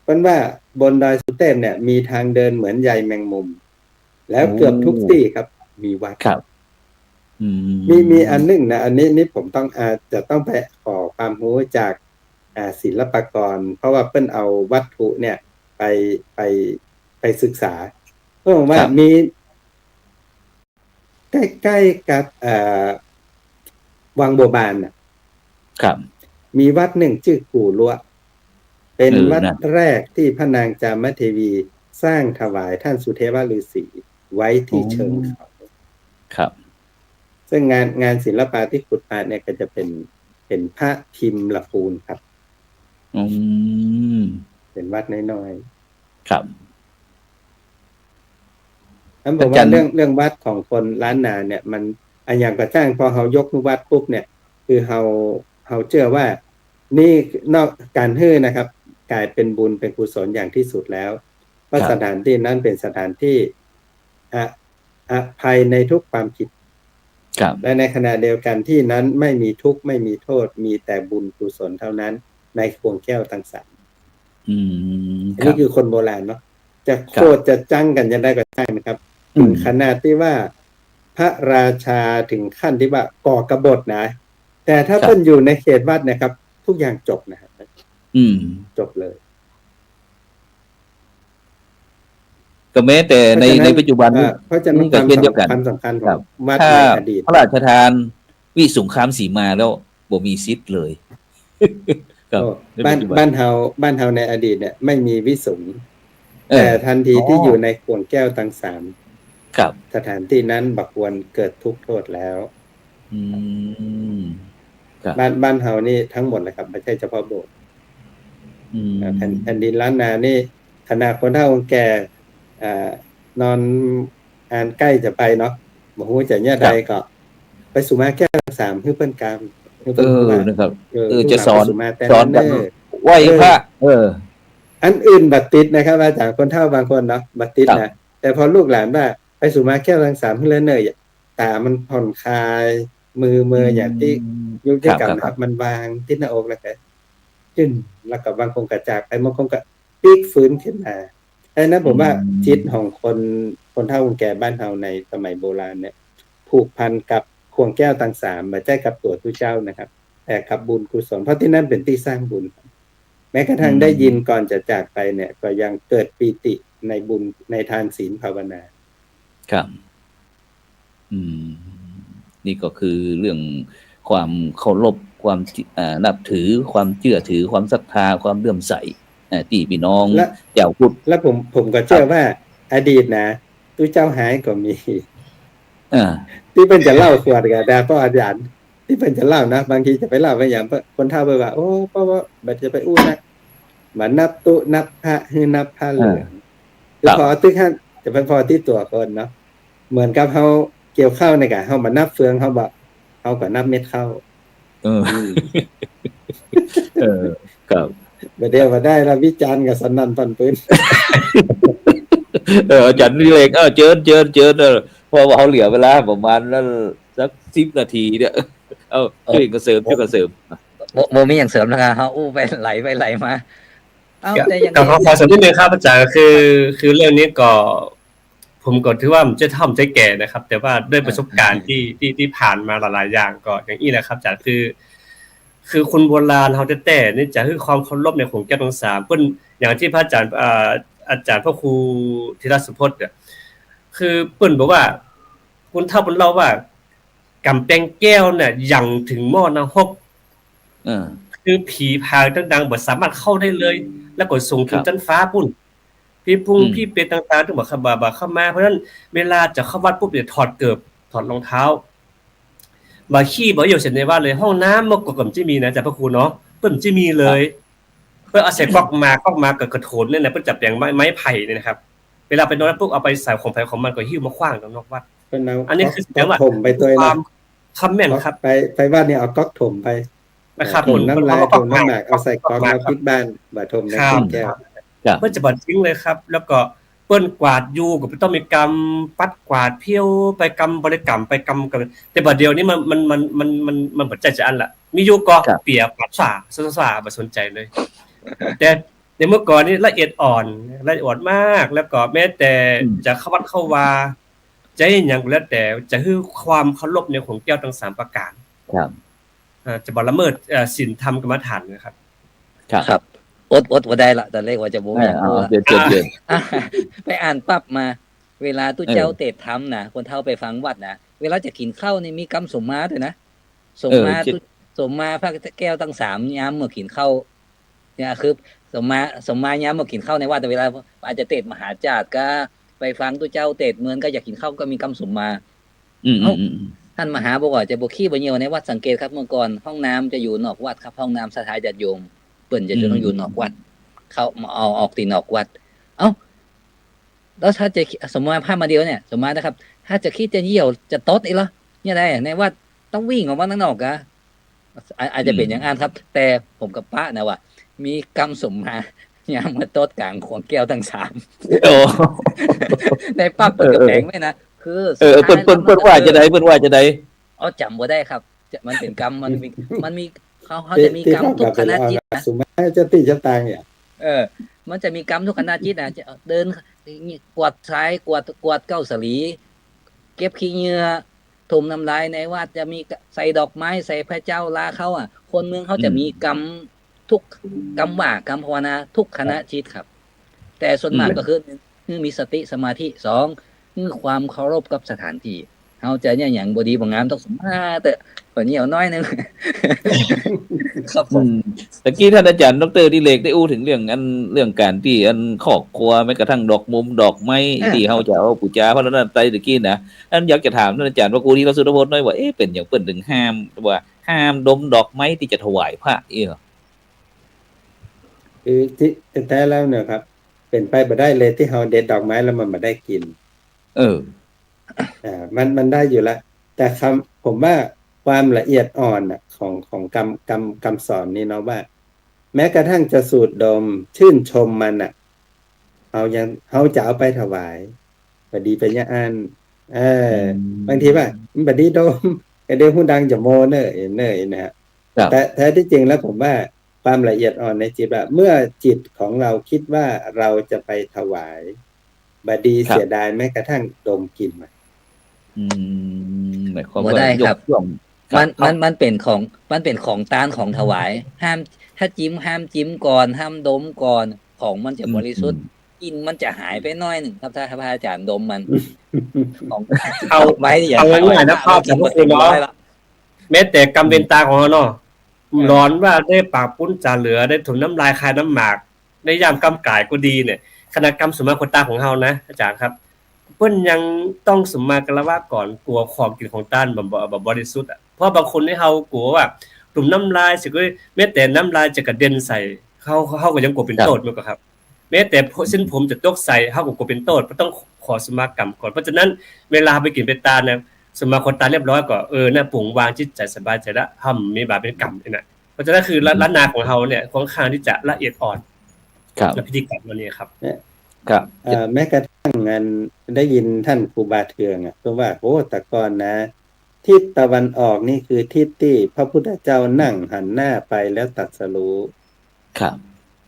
เพราะว่าบนดอยสุเทพเนี่ยมีทางเดินเหมือนใยแมงมุมแล้วเกือบทุกที่ครับมีวัดครับมีอันนึงนะอันนี้ผมต้องจะต้องไปขอความรู้จากศิลปากรเพราะว่าเพิ่นเอาวัตถุเนี่ยไปศึกษาเพราะว่ามีใกล้ๆกับวังบัวบานนะครับมีวัดหนึ่งชื่อกู่ลัวเป็นวัดแรกที่พระนางจามเทวีสร้างถวายท่านสุเทพฤาษีไว้ที่เชิงเขาครับซึ่งงานศิลปะที่ขุดมาเนี่ยก็จะเป็นพระพิมพ์ละปูนครับเป็นวัดน้อยๆครับท่านบอกว่าเรื่องวัดของคนล้านนาเนี่ยมันอันอย่างกระจ้างพอเฮายกวัดปุ๊บเนี่ยคือเฮาเชื่อว่านี่นอกการฮื้อนะครับกลายเป็นบุญเป็นกุศลอย่างที่สุดแล้วเพราะสถานที่นั้นเป็นสถานที่อภัยในทุกความผิดและในขณะเดียวกันที่นั้นไม่มีทุกข์ไม่มีโทษมีแต่บุญกุศลเท่านั้นในพวงแก้วทั้งสามนี่คือคนโบราณเนาะจะโคตรจะจังกันจะได้ก็ได้นะครับถึงขนาดที่ว่าพระราชาถึงขั้นที่ว่าก่อกบฏนะแต่ถ้าเพิ่นอยู่ในเขตวัดนะครับทุกอย่างจบนะครับจบเลยก็แม้แต่ในปัจจุบันเพราะฉะนั้นความสำคัญของวัดในอดีตพระราชทานวิสงครามสีมาแล้วบ่มีสิทธิ์เลยบ้านเฮาในอดีตเนี่ยไม่มีวิสุงแต่ทันทีที่อยู่ในขวงแก้วทั้งสามสถานที่นั้นบักควรเกิดทุกข์โทษแล้ว อืมครับ บ้านเฮานี่ทั้งหมดเลยครับไม่ใช่เฉพาะโบสถ์ อืม แผ่นดินล้านนานี่ขนาดคนเฒ่าคนแก่นอนอ่านใกล้จะไปเนาะบ่ฮู้จะเนี่ยใดก็ไปสุมาแก้วทั้งสามคือเพิ่นกามคือเพิ่นฮู้ว่า นะครับ ลูก จะ หลาน สอน ไปสุมาแต่ สอน นั้น กัน เด้อ ไหว้พระ อันอื่นบัดติดนะครับอาจารย์คนเฒ่าบางคนเนาะบัดติด ครับ นะแต่พอลูกหลานว่าไปสุมาแก้วทั้งสามคือเนิ่นตามันผ่อนคลาย มืออย่างที่ยุคที่กรรมนะครับ มันวางที่หน้าอกแล้วก็ขึ้นแล้วก็บางคนกระจากไปบางคนก็ปีกฟื้นขึ้นมาดังนั้นผมว่าจิตของคนเฒ่าคนแก่บ้านเฮาในสมัยโบราณเนี่ยผูกพันกับควงแก้วทั้งสามไม่ใช่กับตัวผู้เจ้านะครับ แต่กับบุญกุศลเพราะที่นั่นเป็นที่สร้างบุญ แม้กระทั่งได้ยินก่อนจะจากไปเนี่ย ก็ยังเกิดปีติในบุญในทานศีลภาวนา ครับ นี่ก็คือเรื่องความเคารพความนับถือความเชื่อถือความศรัทธาความเลื่อมใสที่พี่น้อง และ เจ้าพุทธ แล้วผมก็เชื่อว่า อดีตนะตู้เจ้าหายก็มี ที่เป็นจะเล่าขวดกับดาพ่ออาจารย์ที่เป็นจะเล่านะบางทีจะไปเล่าไปอย่างคนเฒ่าไปว่าโอ้เพราะว่าบัดจะไปอู้นะมานับตุนับพระให้นับผ้าเหลืองคือพอตึกท่านจะเป็นพอที่ตัวคนเนาะเหมือนกับเขาเกี่ยวข้าวในกะเขามานับเฟืองเขาบอกเขาก็นับเม็ดข้าว ครับ เดี๋ยวมาได้แล้ววิจารณ์กับสนั่นปันปืน อาจารย์นิเรกเจิญเพราะว่าเขาเหลือเวลาประมาณนั้นสัก10 นาทีเนี่ยช่วยกันเสริม โมมีอย่างเสริมนะคะเขาอู้ไปไหลมาแต่ยัง ก็ขอเสริมนิดนึงครับอาจารย์คือเรื่องนี้ก็ผมก็ถือว่ามันจะทำใจแก่นะครับ แต่ว่าด้วยประสบการณ์ที่ผ่านมาหลายๆอย่างก็อย่างนี้แหละครับอาจารย์คือคนโบราณเฮาแต่นี่จะคือความเคารพในของแก้วทั้งสามเพิ่นอย่างที่พระอาจารย์อาจารย์พระครูธีรสุพจน์เนี่ยคือเพิ่นบอกว่าคนเฒ่าเพิ่นเล่าว่ากำแพงแก้วเนี่ยยังถึงหม้อนรก คือผีพายดังๆบ่สามารถเข้าได้เลย แล้วก็ส่งถึงชั้นฟ้าปุ่นพี่พุงพี่เป็ดต่างๆถึงบ่เข้ามาเพราะฉะนั้นเวลาจะเข้าวัดปุ๊บเนี่ยถอดเกิบถอดรองเท้าบ่ขี้บ่อยู่เสร็จในวัดเลยห้องน้ำมันก็กำจิมีนะจ๊ะพระครูเนาะเปิ้นจิมีเลย เพื่อเอาใส่ก๊อกมากับกระโถนเนี่ยนะเพิ่นจับอย่างไม้ไผ่เนี่ยนะครับเวลาไปนอนปุ๊บเอาไปใส่ของไผของมันก็หิ้วมาขว้างนอกวัดอันนี้คือแสดงว่า ถมไปตัว ความคำแม่นครับ ไปบ้านเนี่ยเอาก๊อกถมไป นะครับ ถมน้ำลายถมน้ำหมากเอาใส่ก๊อกแล้วปิดบ้านบ่ถมในแก้ว เพิ่นจะบ่ทิ้งเลยครับ แล้วก็เปิ้นกวาดอยู่ก็ต้องมีกรรมปัดกวาดเพี้ยวไปกรรมบริกรรมไปกรรมกันแต่บัดเดียวนี้มันบ่ใจจะอันละมีอยู่ก็เปียปัดสาบ่สนใจเลย แต่ในเมื่อก่อนนี่ละเอียดอ่อนมาก แล้วก็แม้แต่จะเข้าวัดเข้าวาจะหยังก็แล้วแต่จะคือความเคารพในของแก้วทั้ง3ประการ ครับ จะบ่ละเมิดศีลธรรมกรรมฐานนะครับ ครับอดบ่ได้ละแต่เลขว่าจะบ่อยากรู้ละ เจิญ ไปอ่านปั๊บมา เวลาตู้เจ้าเตดทำนะคนเฒ่าไปฟังวัดนะเวลาจะกินข้าวนี่มีกำสมมาด้วยนะสมมาพระแก้วตั้ง3ยามเมื่อกินข้าวเนี่ยคือสมมายามเมื่อกินข้าวในวัดแต่เวลาอาจจะเตดมหาจารย์ก็ไปฟังตู้เจ้าเตดเหมือนก็อยากกินข้าวก็มีกำสมมาท่านมหาบอกว่าจะบ่ขี้บ่เหี่ยวในวัดสังเกตครับเมื่อก่อนห้องน้ำจะอยู่นอกวัดครับห้องน้ำสถานญาติโยมเปิ้นจะต้องอยู่นอกวัดเข้ามาเอาออกตีนอกวัดแล้วถ้าจะสมมติภาพมาเดียวเนี่ยสมมตินะครับถ้าจะคิดจะเหี่ยวจะตดอีกเหรอเนี่ยได้ในวัดต้องวิ่งออกมาข้างนอกกะอาจจะเป็นอย่างนั้นครับ แต่ผมกับป้านะว่ามีกรรมสมมายามมาตดกลางของแก้วทั้ง3ในปั๊บเปิดกระแพงไว้นะคือเปิ้นว่าจะได้จำบ่ได้ครับมันเป็นกรรมมันมีเขาจะมีกรรมทุกขณะจิตนะ สุมาจะติจะตายเนี่ย มันจะมีกรรมทุกขณะจิตนะจะเดินกวาดซ้ายกวาดเก้าสลีเก็บขี้เหงื่อถมน้ำลายในวัดจะมีใส่ดอกไม้ใส่พระเจ้าลาเขาคนเมืองเขาจะมีกรรมทุกกรรมว่ากรรมภาวนาทุกขณะจิตครับ แต่ส่วนมากก็คือ1มีสติสมาธิ2คือความเคารพกับสถานที่ เฮาจะเนี่ยอย่างบ่ดีบ่งามต้องสมมาแต่เพิ่นเหนียวน้อยนึง ครับผ อื ม มตะกี้ท่านอาจารย์ดรดิเรกได้อู้ถึงเรื่องเรื่องการที่ครอบครัวแม้กระทั่งดอกมุมดอกไม้ที่เฮาจะเอาปูจาพระรัตนตรัยตะกี้นะอันอยากจะถามท่านอาจารย์ว่ากูที่เราสุทธพจน์น้อยว่าเป็นอย่างเปิ้นถึงห้ามว่าห้ามดมดอกไม้ที่จะถวายพระคือที่แท้แล้วเนี่ยครับ เป็นไปบ่ได้เลยที่เฮาเด็ดดอกไม้แล้วมันมาได้กิน เออ มันได้อยู่แล้ว แต่ผมว่าความละเอียดอ่อนน่ะของคำสอนนี่เนาะว่า แม้กระทั่งจะสูดดมชื่นชมมันน่ะเฮาจะเอาไปถวายบดีเป็นยะอันบางทีว่าบดีดมก็เดี๋ยวผู้ดังจะโมเนอนะฮะ ครับ แต่แท้ที่จริงแล้วผมว่าความละเอียดอ่อนในจิตว่าเมื่อจิตของเราคิดว่าเราจะไปถวายบดี ครับ เสียดายแม้กระทั่งดมกลิ่นมัน หมายความ บ่ ว่า ได้ ย ครั ก บ ย่อง มันเป็นของต้านของถวาย ห้ามถ้าจิ้มห้ามจิ้มก่อนห้ามดมก่อนของมันจะบริสุทธิ์กลิ่นมันจะหายไปหน้อยหนึ่งครับถ้าพระอาจารย์ดมมัน ของ เอา ไว้อย่าง เอาง่ายๆนะภาพสมมุติเนาะ แม้แต่กรรมเวรตาของเราเนาะร้อนว่าได้ปากปุ้นจาเหลือได้ถุนน้ำลายคายน้ำหมากได้ยามกำกายก็ดีเนี่ยขณะกรรมสมมาคนตาของเฮานะอาจารย์ครับเพิ่นยังต้องสมมากระว่าก่อนกลัวของกินของต้านบ่บริสุทธิ์อ่ะเพราะบางคนที่เฮากลัวว่าตุ่มน้ำลายสิก็แม้แต่น้ำลายจะกระเด็นใส่เขาก็ยังกลัวเป็นโทษมั้งครับแม้แต่เส้นผมจะตกใส่เฮาก็กลัวเป็นโทษก็ต้องขอสมากรรมก่อนเพราะฉะนั้นเวลาไปกินไปตาเนี่ยสมมาคนตาเรียบร้อยก็น่าปรุงวางจิตใจสบายใจละห้ำมีบาปเป็นกรรมนี่นะเพราะฉะนั้นคือล้านนาของเฮาเนี่ยค่อนข้างที่จะละเอียดอ่อน ครับ และพิธีกรรมวันนี้ครับ ครับ แม้กระทั่งงานได้ยินท่านครูบาเทืองก็ว่าโอ้แต่ก่อนนะทิศตะวันออกนี่คือทิศที่พระพุทธเจ้านั่งหันหน้าไปแล้วตรัสรู้ ครับ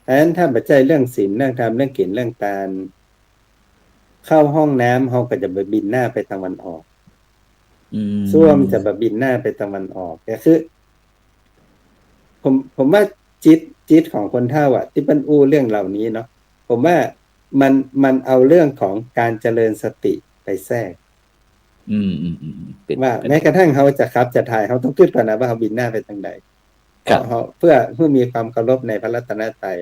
เพราะฉะนั้นถ้าปัจจัยเรื่องศีลเรื่องธรรมเรื่องกลิ่นเรื่องตาลเข้าห้องน้ำเขาก็จะไปบินหน้าไปตะวันออกส้วมจะแบบบินหน้าไปตะวันออกแต่คือผมว่าจิตของคนเฒ่าที่บรรอู้เรื่องเหล่านี้เนาะผมว่ามันเอาเรื่องของการเจริญสติไปแทรกว่าแม้กระทั่งเขาจะขับจะถ่ายเขาต้องคิดก่อนนะว่าเขาบินหน้าไปทางใดเขาเพื่อมีความเคารพในพระรัตนตรัย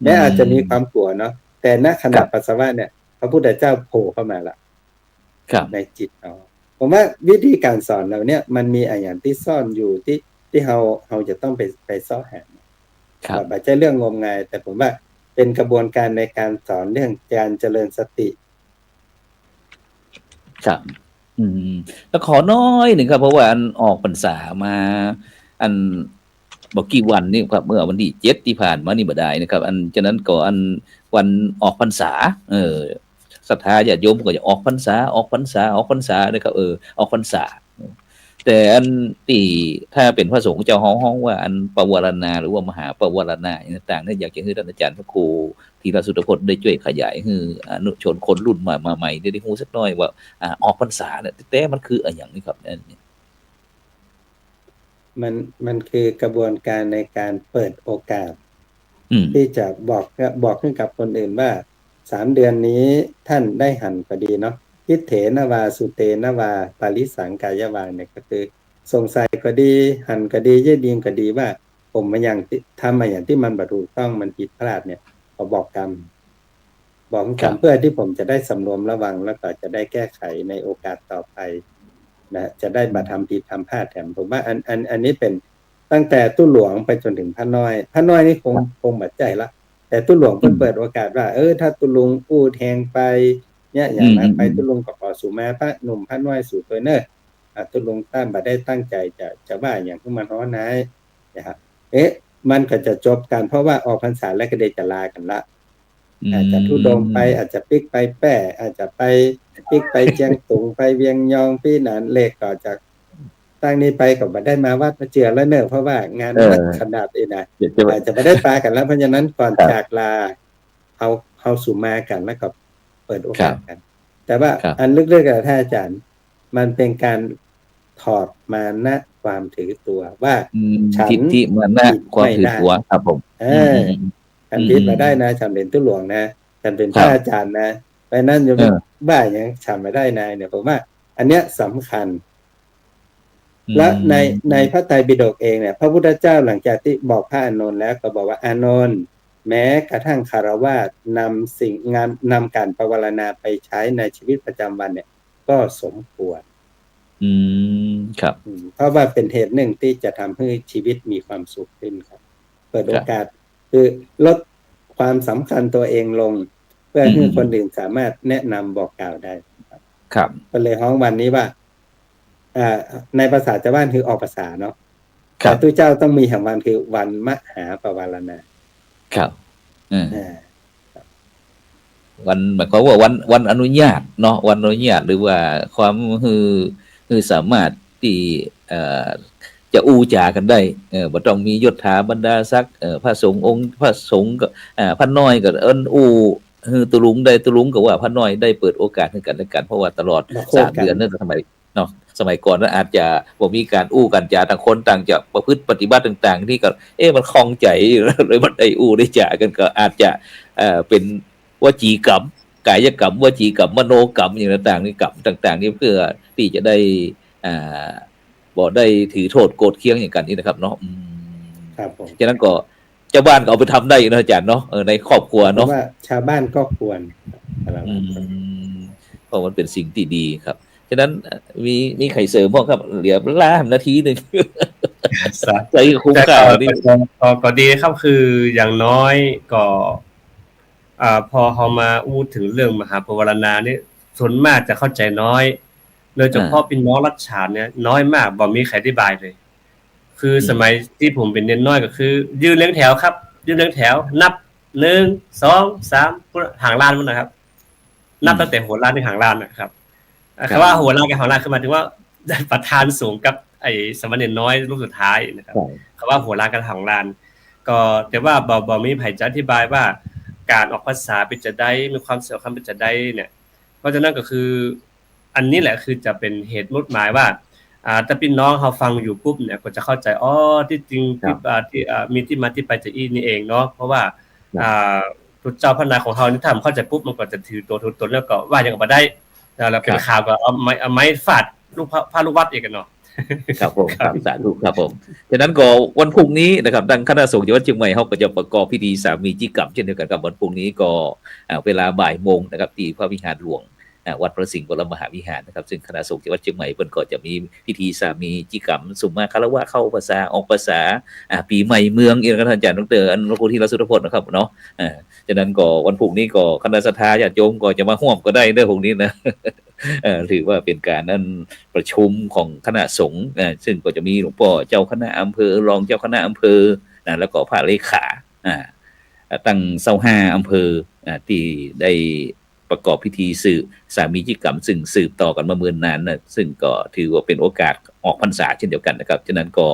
แม้อาจจะมีความกลัวเนาะแต่ณขณะปัสสาวะเนี่ยพระพุทธเจ้าโผล่เข้ามาละในจิตเราผมว่าวิธีการสอนเราเนี่ยมันมีอย่างที่ซ่อนอยู่ที่เราจะต้องไปซ้อหาไม่ใช่เรื่องงมงายแต่ผมว่าเป็นกระบวนการในการสอนเรื่องการเจริญสติ ครับแล้วขอน้อยหนึ่งครับเพราะว่าอันออกพรรษามาอันบอกกี่วันนี่ครับเมื่อวันที่7ที่ผ่านมานี่บ่ได้นะครับอันฉะนั้นก็อันวันออกพรรษาศรัทธาญาติโยมก็จะออกพรรษานะครับออกพรรษาแต่อันที่ถ้าเป็นพระสงฆ์เจ้าห้องว่าอันปวารณาหรือว่ามหาปวารณาต่างๆเนี่ยอยากจะให้ท่านอาจารย์พระครูธีรสุทธพจน์ได้ช่วยขยายให้อนุชนคนรุ่นมาใหม่ได้ฮู้สักหน่อยว่าออกพรรษาเนี่ยแต่มันคืออะไรอย่างนี้ครับมันคือกระบวนการในการเปิดโอกาสที่จะบอกให้กับคนอื่นว่า3 เดือนนี้ท่านได้หันก็ดีเนาะทิเถนวาสุเตนวาปาริสังกายวาเนี่ยก็คือสงสัยก็ดีหันก็ดีเยดีก็ดีว่าผมมาอย่างทำมาอย่างที่มันบรรลุต้องมันผิดพลาดเนี่ยเขาบอกกรรมเพื่อที่ผมจะได้สำรวมระวังแล้วก็จะได้แก้ไขในโอกาสต่อไปนะจะได้บัตรทำผิดทำพลาดแถมผมว่าอันนี้เป็นตั้งแต่ตู้หลวงไปจนถึงพระน้อยนี่คงบัดใจละแต่ตู้หลวงเปิดโอกาสว่าถ้าตู้ลุงอู้แทงไปเนี่ยอย่างนั้นไปตู้ลุงก็ขอสู่มาพระหนุ่มพระน้อยสู่ตัวเนอะตู้ลุงตั้งบัดได้ตั้งใจจะว่าอย่างที่มันฮ้อนายนะครับมันก็จะจบกันเพราะว่าออกพรรษาแล้วก็ได้จะลากันละอาจจะทุดงไปอาจจะปิกไปแป้อาจจะไปปิกไปเจียงตุงไปเวียงยองพี่หนานเลขก็จากตั้งนี้ไปก็บ่ได้มาวัดมาเจือแล้วเนอะเพราะว่างานนักขนาดนี้นะอาจจะไม่ได้ปากันแล้วเพราะฉะนั้นก่อนจากลาเอาสู่มากันแล้วก็เปิดโอกาสกันแต่ว่าอันลึกๆกับท่านอาจารย์มันเป็นการถอดมานะความถือตัวว่าฉันที่มันนะความถือตัวครับผมฉันผิดมาได้นะฉันเป็นตู้หลวงนะฉันเป็นพระอาจารย์นะไปนั่นจะบ้าอย่างฉันไม่ได้นายเนี่ยผมว่า อันเนี้ยสำคัญ และในพระไตรปิฎกเองเนี่ยพระพุทธเจ้าหลังจากที่บอกพระอานนท์แล้วก็บอกว่าอานนท์แม้กระทั่งคฤหัสถ์นำการปวารณาไปใช้ในชีวิตประจำวันเนี่ยก็สมควร ครับ เพราะว่าเป็นเหตุหนึ่งที่จะทำให้ชีวิตมีความสุขขึ้นครับเปิดโอกาสคือลดความสำคัญตัวเองลง เพื่อให้คนอื่นสามารถแนะนำบอกกล่าวได้ครับก็เลยฮ้องวันนี้ว่าในภาษาชาวบ้านคือออกภาษาเนาะแต่ตู้เจ้าต้องมีแห่งวันคือวันมหาปวารณาครับวันหมายความว่าวันอนุญาตเนาะวันอนุญาตหรือว่าความคือสามารถที่จะอู้จากันได้บ่ต้องมียศถาบรรดาศักดิ์พระสงฆ์องค์พระสงฆ์ก็พระน้อยก็อู้ตุลุงได้ตุลุงก็ว่าพระน้อยได้เปิดโอกาสให้กันและกันเพราะว่าตลอด3 เดือนนั่นสมัยเนาะสมัยก่อนนั้นอาจจะบ่มีการอู้กันจาต่างคนต่างจะประพฤติปฏิบัติต่างๆที่ก็มันคล่องใจเลยมันได้อู้ได้จากันก็อาจจะเป็นวจีกรรมกายกรรมวจีกรรมมโนกรรมอย่างต่างๆนี่กรรมต่างๆนี่เพื่อที่จะได้บ่ได้ถือโทษโกรธเคืองอย่างกันนี่นะครับเนาะครับผมฉะนั้นก็เจ้าบ้านก็เอาไปทำได้นะอาจารย์เนาะในครอบครัวเนาะว่าชาวบ้านก็ควรเพราะมันเป็นสิ่งที่ดีครับฉะนั้นมีใครเสริมบ้างครับเหลือนาทีนึงใจคุ้มค่านี่ก็ดีครับคืออย่างน้อยก็พอเขามาอู้ถึงเรื่องมหาปวารณานี่ส่วนมากจะเข้าใจน้อยโดยเฉพาะพี่น้องรัชฉานเนี่ยน้อยมากบ่มีใครอธิบายเลยคือสมัยที่ผมเป็นเด็กน้อยก็คือยืนเรียงแถวครับยืนเรียงแถวนับ1 2 3หางล้านพุ่นนะครับนับตั้งแต่หัวล้านถึงหางล้านนะครับคำว่าหัวล้านกับหางล้านคือหมายถึงว่าประธานสูงกับไอ้สมณเณรน้อยรูปสุดท้ายนะครับคำว่าหัวล้านกับหางล้านก็แต่ว่าบ่มีไผจะอธิบายว่าการออกภาษาเป็นจะได้มีความสำคัญเป็นจะได้เนี่ยเพราะฉะนั้นก็คืออันนี้แหละคือจะเป็นเหตุมุ่งหมายว่าถ้าพี่น้องเขาฟังอยู่ปุ๊บเนี่ยก็จะเข้าใจที่จริงที่มีที่มาที่ไปจากนี่เองเนาะเพราะว่าทุกเจ้าพระนายของเขานี่ถ้าเข้าใจปุ๊บมันก็จะถือตัวถือตนแล้วก็ว่าอย่างบ่ได้แล้วเป็นข่าวก็เอาไม้ฟาดลูกพระลูกวัดอีกกันเนาะครับผมสาธุครับผมฉะนั้นก็วันพรุ่งนี้นะครับดังคณะสงฆ์จังหวัดเชียงใหม่เขาก็จะประกอบพิธีสามีจิกรรมเช่นเดียวกันกับวันพรุ่งนี้ก็เวลาบ่ายโมงนะครับที่พระวิหารหลวงวัดพระสิงห์วรมหาวิหารนะครับซึ่งคณะสงฆ์จังหวัดเชียงใหม่เพิ่นก็จะมีพิธีสามีจิกรรมสุมาคารวะเข้าภาษาออกภาษาปีใหม่เมืองอีกท่านอาจารย์ดร.หลวงปู่ที่ราชสุทธพจน์นะครับเนาะฉะนั้นก็วันพรุ่งนี้ก็คณะศรัทธาญาติโยมก็จะมาร่วมก็ได้เด้อพรุ่งนี้นะถือว่าเป็นการนั้นประชุมของคณะสงฆ์ซึ่งก็จะมีหลวงพ่อเจ้าคณะอำเภอรองเจ้าคณะอำเภอแล้วก็พระเลขาตั้ง25อำเภอที่ได้ประกอบพิธีสืบสามีจิกรรมซึ่งสืบต่อกันมาเมื่อนานนะซึ่งก็ถือว่าเป็นโอกาสออกพรรษาเช่นเดียวกันนะครับฉะนั้นก็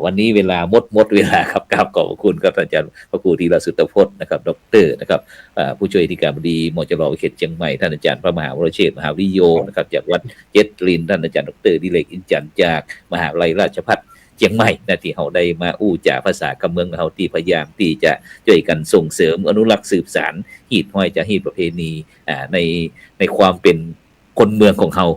วันนี้เวลาหมดเวลาครับกราบขอบคุณครับอาจารย์พระครูธีรสุทธพจน์นะครับดร.นะครับผู้ช่วยอธิการบดีมจร.เขตเชียงใหม่ท่านอาจารย์พระมหาวรเชษฐ์มหาวิโยนะครับจากวัดเจตลินท่านอาจารย์ดร.ดิเรกอินจันทร์จากมหาวิทยาลัยราชภัฏเชียงใหม่นะที่เขาได้มาอู้จาภาษากำเมืองเขาที่พยายามที่จะช่วยกันส่งเสริมอนุรักษ์สืบสานฮีดห้อยจะฮีดประเพณีในความเป็นคนเมืองของเขา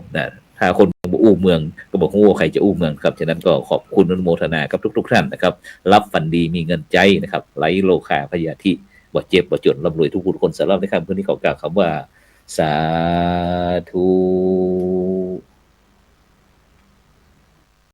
ถ้าคนอู้เมืองก็บอกว่าใครจะอู้เมืองครับฉะนั้นก็ขอบคุณอนุโมทนากับทุกท่านนะครับรับฝันดีมีเงินใจนะครับไร้โลคาพยาธิบ่เจ็บบ่จนร่ำรวยทุกคนสารพัดในคำพื้นที่เขากล่าวคำว่าสาธุ